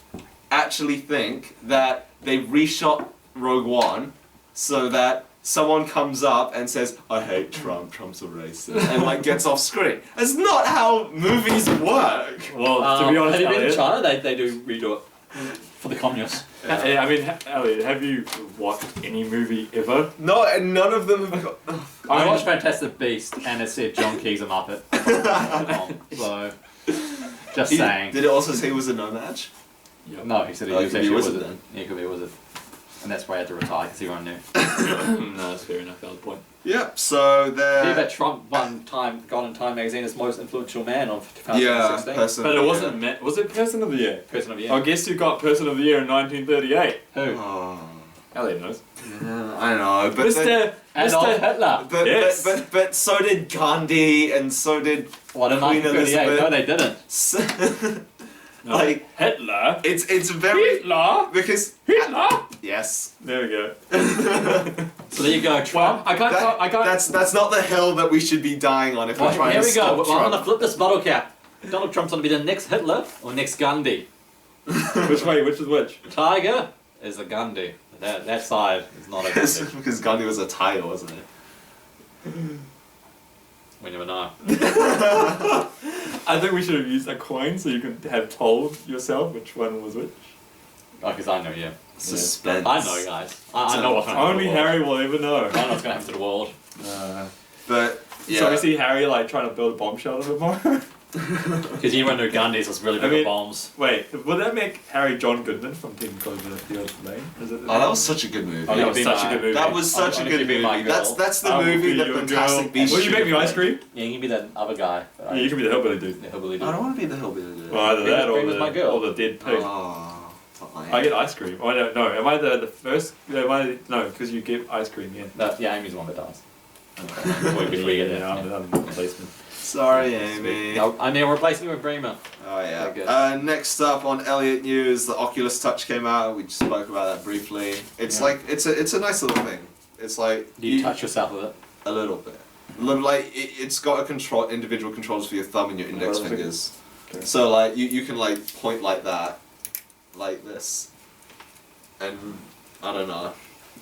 [SPEAKER 2] actually think that they reshot Rogue One so that someone comes up and says, I hate Trump, Trump's a racist, and like gets off screen. That's not how movies work.
[SPEAKER 1] Well, to be honest,
[SPEAKER 3] have you been
[SPEAKER 1] Elliott,
[SPEAKER 3] in China? They do redo it for the communists.
[SPEAKER 1] I mean, Elliott, have you watched any movie ever?
[SPEAKER 2] No, and none of them have got...
[SPEAKER 3] I watched Fantastic Beast and it said John Key's a Muppet. So, just saying.
[SPEAKER 2] Did it also say he was a no-match?
[SPEAKER 1] Yep.
[SPEAKER 3] No, he said he was actually a wizard. Yeah, he could be a wizard. And that's why he had to retire, because everyone knew.
[SPEAKER 1] No, that's fair enough, valid point.
[SPEAKER 2] Yep. So
[SPEAKER 3] I believe
[SPEAKER 2] there.
[SPEAKER 3] that Trump won Gone in Time magazine as most influential man of
[SPEAKER 2] Yeah,
[SPEAKER 3] 2016.
[SPEAKER 2] person.
[SPEAKER 1] But it wasn't. Was it Person of the Year?
[SPEAKER 3] Person of the year.
[SPEAKER 1] I guess who got Person of the Year in 1938?
[SPEAKER 3] Who?
[SPEAKER 2] Oh.
[SPEAKER 1] Elliott knows.
[SPEAKER 2] Yeah, I know, but
[SPEAKER 1] Mr.
[SPEAKER 3] Adolf
[SPEAKER 1] Mr.
[SPEAKER 3] Hitler.
[SPEAKER 1] Yes.
[SPEAKER 2] but so did Gandhi, and so did
[SPEAKER 3] What in
[SPEAKER 2] Queen
[SPEAKER 3] 1938? No,
[SPEAKER 2] Elizabeth.
[SPEAKER 3] they didn't.
[SPEAKER 1] No.
[SPEAKER 2] like
[SPEAKER 1] Hitler.
[SPEAKER 2] it's very
[SPEAKER 1] Hitler.
[SPEAKER 2] because
[SPEAKER 1] Hitler.
[SPEAKER 2] yes.
[SPEAKER 1] There we go.
[SPEAKER 3] So there you go, Trump.
[SPEAKER 1] I can't. I can't.
[SPEAKER 2] That's not the hill that we should be dying on if we're trying
[SPEAKER 3] Here
[SPEAKER 2] to
[SPEAKER 3] we go.
[SPEAKER 2] stop
[SPEAKER 3] Well, I'm
[SPEAKER 2] Trump.
[SPEAKER 3] gonna flip this bottle cap. Donald Trump's gonna be the next Hitler or next Gandhi.
[SPEAKER 1] Which way? Which is which?
[SPEAKER 3] Tiger is a Gandhi. That side is not a Gandhi.
[SPEAKER 2] because Gandhi was a tiger, wasn't it?
[SPEAKER 3] We never know.
[SPEAKER 1] I think we should have used a coin so you could have told yourself which one was which.
[SPEAKER 3] Oh, because I know, yeah.
[SPEAKER 2] Suspense.
[SPEAKER 3] I know, guys. I know what's gonna happen
[SPEAKER 1] Only
[SPEAKER 3] to the world.
[SPEAKER 1] Harry will ever know.
[SPEAKER 3] I know what's gonna happen to the world.
[SPEAKER 2] But yeah.
[SPEAKER 1] So we see Harry like trying to build a bomb shelter a bit more.
[SPEAKER 3] Because you went to Gandhi's was really big bombs.
[SPEAKER 1] Wait, would that make Harry John Goodman from Team Cloverfield Lane? Is it?
[SPEAKER 2] Oh, that was such a good movie.
[SPEAKER 1] Oh, that was such a good movie.
[SPEAKER 2] That was such a
[SPEAKER 3] I'm
[SPEAKER 2] good
[SPEAKER 3] gonna be my
[SPEAKER 2] movie.
[SPEAKER 3] girl.
[SPEAKER 2] That's the
[SPEAKER 1] I will
[SPEAKER 2] movie
[SPEAKER 1] be
[SPEAKER 2] that
[SPEAKER 1] your
[SPEAKER 2] Fantastic
[SPEAKER 1] girl.
[SPEAKER 2] Beasts.
[SPEAKER 1] Will you make me ice cream?
[SPEAKER 3] Yeah, you can be that other guy.
[SPEAKER 1] Yeah, you can be the hillbilly dude.
[SPEAKER 3] The hillbilly dude.
[SPEAKER 2] I don't want to be the hillbilly dude.
[SPEAKER 1] Well, either that
[SPEAKER 3] Breemer's my girl.
[SPEAKER 1] or the dead pig.
[SPEAKER 2] Oh,
[SPEAKER 1] I get ice cream. Oh, I don't know. Am I the first? No, because you get ice cream. Yeah.
[SPEAKER 3] Yeah, Amy's the one that does. Before you get there.
[SPEAKER 1] I'm the replacement.
[SPEAKER 2] Sorry, Amy.
[SPEAKER 3] No, I'm now replacing you with Breemer.
[SPEAKER 2] Oh
[SPEAKER 3] Very good.
[SPEAKER 2] yeah. Next up on Elliott news, the Oculus Touch came out. We just spoke about that briefly. It's
[SPEAKER 3] Yeah.
[SPEAKER 2] like it's a nice little thing. It's like
[SPEAKER 3] Do you touch yourself with it?
[SPEAKER 2] a little bit. Like it's got individual controls for your thumb and your index
[SPEAKER 1] Oh,
[SPEAKER 2] fingers.
[SPEAKER 1] okay.
[SPEAKER 2] So like you can like point like that, like this, and I don't know.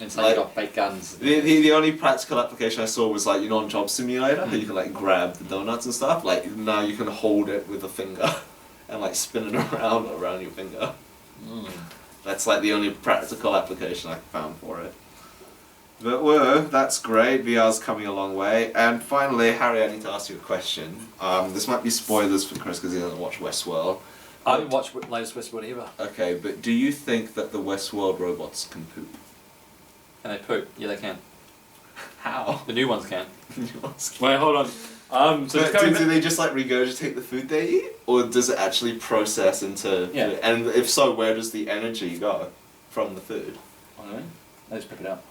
[SPEAKER 3] Inside
[SPEAKER 2] Like-
[SPEAKER 3] you got fake guns.
[SPEAKER 2] The only practical application I saw was like on Job Simulator, where you can like grab the donuts and stuff. Like now you can hold it with a finger, and like spin it around your finger.
[SPEAKER 3] Mm.
[SPEAKER 2] That's like the only practical application I found for it. But that's great. VR's coming a long way. And finally, Harry, I need to ask you a question. This might be spoilers for Chris because he doesn't watch Westworld.
[SPEAKER 3] I haven't watched latest Westworld either.
[SPEAKER 2] Okay, but do you think that the Westworld robots can poop?
[SPEAKER 3] And they poop. Yeah, they can.
[SPEAKER 2] How?
[SPEAKER 3] The new ones can.
[SPEAKER 1] Wait, hold on. So it's
[SPEAKER 2] But
[SPEAKER 1] coming
[SPEAKER 2] do they just like regurgitate the food they eat, or does it actually process into?
[SPEAKER 3] Yeah.
[SPEAKER 2] And if so, where does the energy go from the food?
[SPEAKER 3] I don't know. They just pick it up.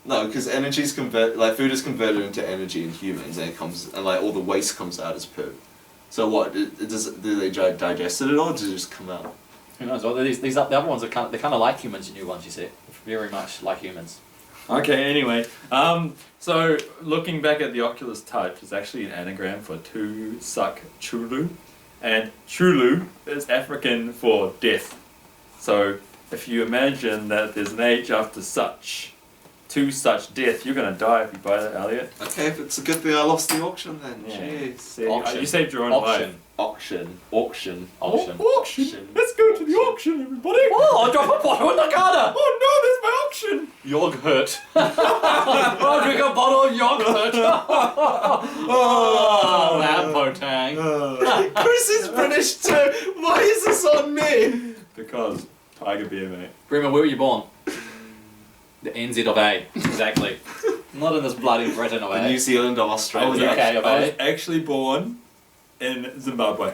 [SPEAKER 2] No, because food is converted into energy in humans, and it comes and like all the waste comes out as poo. So what? Do they digest it at all, or does it just come out?
[SPEAKER 3] Who knows? Well, the other ones are they're kind of like humans. The new ones, you see, very much like humans.
[SPEAKER 1] Okay, anyway. So looking back at the Oculus Touch, it's actually an anagram for Tu Suck Chulu. And Chulu is African for death. So if you imagine that there's an H after such, to such death, you're going to die if you buy that, Elliott.
[SPEAKER 2] Okay, if it's a good thing I lost the auction then.
[SPEAKER 1] Yeah.
[SPEAKER 2] Jeez.
[SPEAKER 1] See,
[SPEAKER 3] Auction.
[SPEAKER 1] you saved your own life.
[SPEAKER 2] Auction.
[SPEAKER 3] Auction.
[SPEAKER 1] Auction. Let's go to the auction, everybody.
[SPEAKER 3] Oh, I dropped a bottle in the gutter.
[SPEAKER 1] Oh no, there's my auction.
[SPEAKER 3] Yogurt. I drink a bottle of yogurt. Oh, that potang.
[SPEAKER 2] Chris is British too. Why is this on me?
[SPEAKER 1] Because Tiger Beer, mate.
[SPEAKER 3] Breemer, where were you born? The NZ of A. Exactly. Not in this bloody Britain of
[SPEAKER 2] The
[SPEAKER 3] A.
[SPEAKER 2] New Zealand of
[SPEAKER 1] I was,
[SPEAKER 2] Australia.
[SPEAKER 3] Okay,
[SPEAKER 1] actually, I was
[SPEAKER 3] okay.
[SPEAKER 1] actually born in Zimbabwe.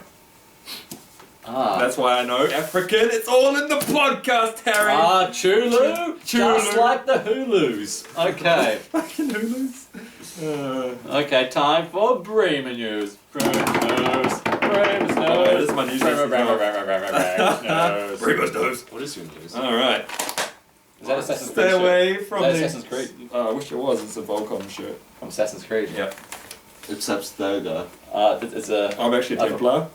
[SPEAKER 3] Ah.
[SPEAKER 1] That's why I know African. It's all in the podcast, Harry.
[SPEAKER 3] Chulu.
[SPEAKER 1] Chulu.
[SPEAKER 3] Just like the Hulus. Okay.
[SPEAKER 1] Fucking Hulus.
[SPEAKER 3] Okay, time for Breemer news. Breemer news. Breemer news.
[SPEAKER 1] Oh, this is my news.
[SPEAKER 3] Breemer news.
[SPEAKER 1] Breemer's nose.
[SPEAKER 2] What is your news?
[SPEAKER 1] All right.
[SPEAKER 3] Is that Assassin's Creed
[SPEAKER 1] Stay
[SPEAKER 3] shirt?
[SPEAKER 1] away from
[SPEAKER 3] Is
[SPEAKER 1] the.
[SPEAKER 3] that Assassin's Creed?
[SPEAKER 1] I wish it was. It's a Volcom shirt.
[SPEAKER 3] From Assassin's Creed.
[SPEAKER 1] Yep.
[SPEAKER 2] Except there we go.
[SPEAKER 3] It's a.
[SPEAKER 1] I'm actually a Templar.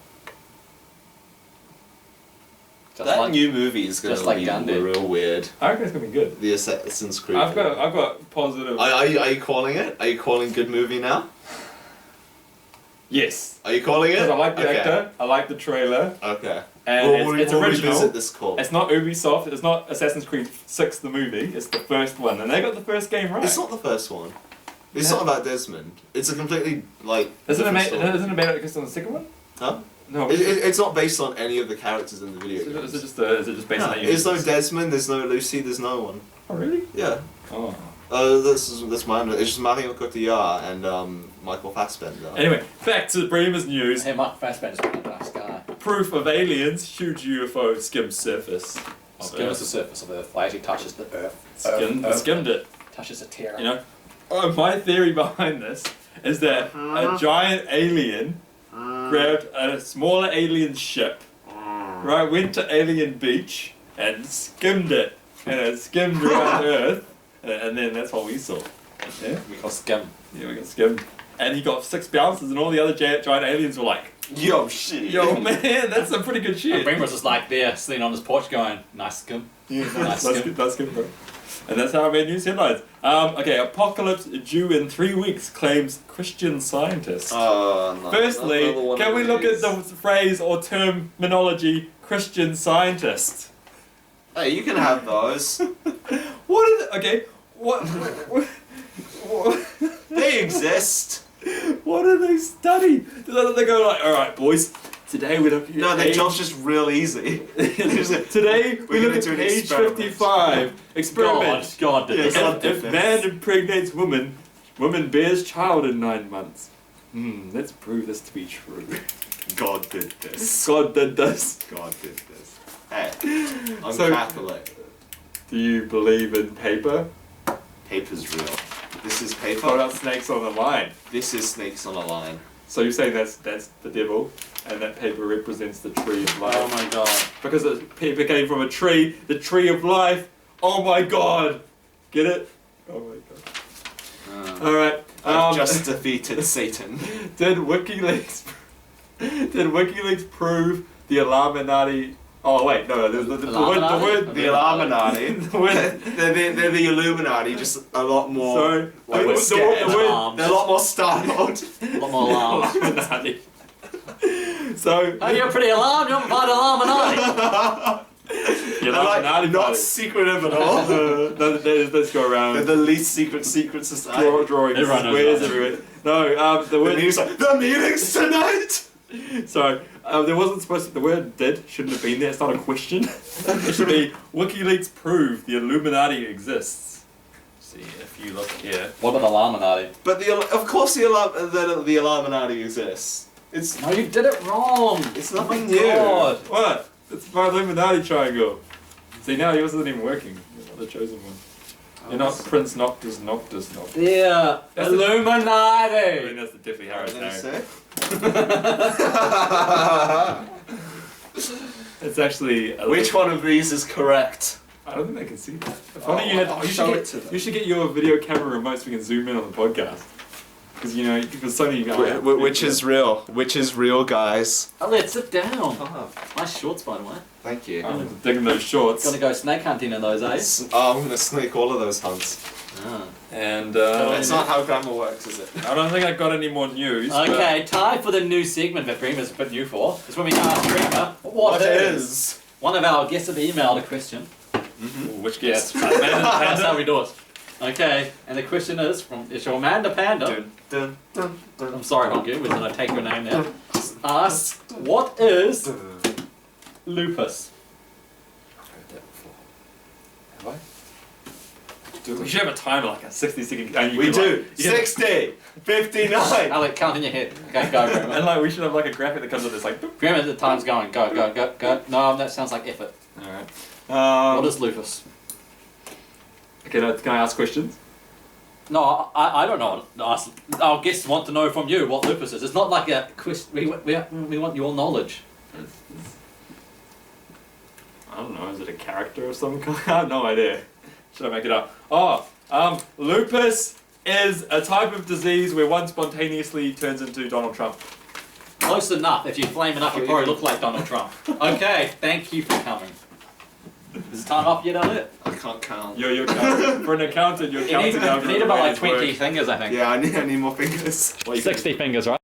[SPEAKER 3] Just
[SPEAKER 2] That
[SPEAKER 3] like
[SPEAKER 2] new movie is going
[SPEAKER 3] just
[SPEAKER 2] to
[SPEAKER 3] like
[SPEAKER 2] be
[SPEAKER 3] Gandhi.
[SPEAKER 2] real weird.
[SPEAKER 1] I reckon it's gonna be good.
[SPEAKER 2] The Assassin's Creed.
[SPEAKER 1] I've got positive.
[SPEAKER 2] Are you calling it? Are you calling good movie now?
[SPEAKER 1] Yes.
[SPEAKER 2] Are you calling it?
[SPEAKER 1] Because I like the
[SPEAKER 2] Okay.
[SPEAKER 1] actor. I like the trailer.
[SPEAKER 2] Okay.
[SPEAKER 1] And it's
[SPEAKER 2] we'll
[SPEAKER 1] original.
[SPEAKER 2] revisit this call.
[SPEAKER 1] It's not Ubisoft. It's not Assassin's Creed 6 the movie. It's the first one, and they got the first game right.
[SPEAKER 2] It's not the first one. It's
[SPEAKER 1] Yeah.
[SPEAKER 2] not about Desmond. It's a completely like.
[SPEAKER 1] Isn't it
[SPEAKER 2] different story.
[SPEAKER 1] Isn't it about it on the second one?
[SPEAKER 2] Huh?
[SPEAKER 1] No.
[SPEAKER 2] It's not based on any of the characters in the video
[SPEAKER 1] Is
[SPEAKER 2] games.
[SPEAKER 1] it just based
[SPEAKER 2] No,
[SPEAKER 1] on that?
[SPEAKER 2] there's no Desmond. There's no Lucy. There's no one.
[SPEAKER 1] Oh really?
[SPEAKER 2] Yeah.
[SPEAKER 1] Oh.
[SPEAKER 2] This man. It's just Mario Cotillard and Michael Fassbender.
[SPEAKER 1] Anyway, back to Breemer's news.
[SPEAKER 3] Hey, Michael Fassbender's a nice guy.
[SPEAKER 1] Proof of aliens, huge UFO skims surface.
[SPEAKER 3] Skims the surface of Earth, actually touches the Earth.
[SPEAKER 1] Skimmed it.
[SPEAKER 3] Touches a tear.
[SPEAKER 1] You know, my theory behind this is that a giant alien grabbed a smaller alien ship, right, went to Alien Beach and skimmed it, and it skimmed around Earth, and then that's what we saw. Yeah,
[SPEAKER 3] we got skim.
[SPEAKER 1] Yeah, we got skimmed. And he got 6 bounces, and all the other giant aliens were like,
[SPEAKER 2] yo, shit.
[SPEAKER 1] Yo, man, that's some pretty good shit.
[SPEAKER 3] And Breemer was just like there, sitting on his porch going, nice skim.
[SPEAKER 1] Yeah, nice skim, bro. And that's how I made news headlines. Okay, apocalypse due in 3 weeks, claims Christian scientist.
[SPEAKER 2] No,
[SPEAKER 1] Firstly, can we look at the phrase or terminology Christian scientist?
[SPEAKER 2] Hey, you can have those.
[SPEAKER 1] What is it? Okay, what
[SPEAKER 2] They exist.
[SPEAKER 1] What do they study? They go like, alright boys, today we look at
[SPEAKER 2] No, their job's just real easy.
[SPEAKER 1] Today we look at page 55. Experiment.
[SPEAKER 3] God did this.
[SPEAKER 1] If man impregnates woman bears child in 9 months. Let's prove this to be true.
[SPEAKER 2] God did this.
[SPEAKER 1] God did this.
[SPEAKER 2] God did this. Hey, I'm
[SPEAKER 1] So-
[SPEAKER 2] Catholic.
[SPEAKER 1] Do you believe in paper?
[SPEAKER 2] Paper's real. This is
[SPEAKER 1] What
[SPEAKER 2] paper.
[SPEAKER 1] about snakes on the line?
[SPEAKER 2] This is snakes on a line.
[SPEAKER 1] So you're saying that's the devil, and that paper represents the tree of life.
[SPEAKER 3] Oh my god.
[SPEAKER 1] Because the paper came from a tree, the tree of life. Oh my god! Get it? Oh my god. Alright.
[SPEAKER 2] I've just defeated Satan.
[SPEAKER 1] Did WikiLeaks prove the Illuminati? Oh wait, no, the word
[SPEAKER 2] The Illuminati. they're the Illuminati, just a lot more.
[SPEAKER 1] Sorry,
[SPEAKER 2] Like,
[SPEAKER 1] the
[SPEAKER 2] scared.
[SPEAKER 1] word
[SPEAKER 2] They're a lot more startled.
[SPEAKER 3] A lot more alarms.
[SPEAKER 1] Illuminati. So
[SPEAKER 3] Oh, you're pretty alarmed, you're part of Illuminati.
[SPEAKER 1] the
[SPEAKER 2] They're like
[SPEAKER 1] Illuminati
[SPEAKER 2] not
[SPEAKER 1] party.
[SPEAKER 2] secretive at all.
[SPEAKER 1] Let's go around.
[SPEAKER 2] They're the least secret society.
[SPEAKER 1] Drawing
[SPEAKER 3] Everyone knows
[SPEAKER 1] squares
[SPEAKER 3] that.
[SPEAKER 1] everywhere. No, the
[SPEAKER 2] The
[SPEAKER 1] word.
[SPEAKER 2] meeting's like, the meeting's tonight!
[SPEAKER 1] Sorry, there wasn't supposed to. The word shouldn't have been there. It's not a question. It should be WikiLeaks prove the Illuminati exists. See if you look here.
[SPEAKER 3] What about Illuminati?
[SPEAKER 2] But of course the Illuminati exists. It's
[SPEAKER 3] No, you did it wrong.
[SPEAKER 2] It's
[SPEAKER 3] Oh my
[SPEAKER 2] nothing new.
[SPEAKER 3] God.
[SPEAKER 1] What? It's my Illuminati triangle. See now yours isn't even working. You're not the chosen one. You're not Prince Noctis.
[SPEAKER 3] Yeah,
[SPEAKER 1] That's the-
[SPEAKER 3] Illuminati.
[SPEAKER 1] I mean that's the Diffie
[SPEAKER 2] What
[SPEAKER 1] Harris
[SPEAKER 2] did I
[SPEAKER 1] name.
[SPEAKER 2] say?
[SPEAKER 1] It's actually.
[SPEAKER 2] Which one of these is correct?
[SPEAKER 1] I don't think they can see that. If only you had.
[SPEAKER 2] I'll
[SPEAKER 1] You
[SPEAKER 2] show
[SPEAKER 1] should
[SPEAKER 2] it to them.
[SPEAKER 1] you should get your video camera remote so we can zoom in on the podcast. Because you know, because Sony guys.
[SPEAKER 2] Which is real? Which is real, guys?
[SPEAKER 3] Elliott, sit down. Nice shorts, by the way.
[SPEAKER 2] Thank you.
[SPEAKER 1] I'm digging those shorts.
[SPEAKER 3] Gonna go snake hunting in those, eh?
[SPEAKER 2] I'm gonna snake all of those hunts.
[SPEAKER 3] Ah.
[SPEAKER 1] And
[SPEAKER 2] That's not how grammar works, is it?
[SPEAKER 1] I don't think I got any more news.
[SPEAKER 3] Okay, time for the new segment that Breemer's a bit new for. It's when we ask Breemer what is. One of our guests have emailed a question.
[SPEAKER 1] Ooh, which guess?
[SPEAKER 3] That's how we do it. Okay, and the question is from your Amanda Panda.
[SPEAKER 2] Dun, dun, dun.
[SPEAKER 3] I'm sorry, Honku, we're gonna take your name now. Asks, what is lupus?
[SPEAKER 1] I've heard that before. Have I? We should have a timer, like a 60-second. And you
[SPEAKER 2] We
[SPEAKER 1] can,
[SPEAKER 2] do.
[SPEAKER 1] like, you can-
[SPEAKER 2] 60, 59.
[SPEAKER 3] Elliott, count in your head. Okay, go, Breemer.
[SPEAKER 1] And like we should have like a graphic that comes with this like. boop.
[SPEAKER 3] Breemer, the time's going. Go. No, that sounds like effort.
[SPEAKER 1] All right.
[SPEAKER 3] What is lupus?
[SPEAKER 1] Okay, can I ask questions?
[SPEAKER 3] No, I don't know. Our guests want to know from you what lupus is. It's not like a question. We want your knowledge.
[SPEAKER 1] I don't know. Is it a character of some kind? I have no idea. Should I make it up? Oh, lupus is a type of disease where one spontaneously turns into Donald Trump.
[SPEAKER 3] Close enough. If you flame enough, you probably look like Donald Trump. Okay, thank you for coming. Is the time up yet, Elliott?
[SPEAKER 2] I can't count.
[SPEAKER 1] You're for an accountant. You're counting down.
[SPEAKER 3] You need about like 20 fingers, I think.
[SPEAKER 2] Yeah, I need more fingers.
[SPEAKER 1] Well, you can-
[SPEAKER 3] 60 fingers, right?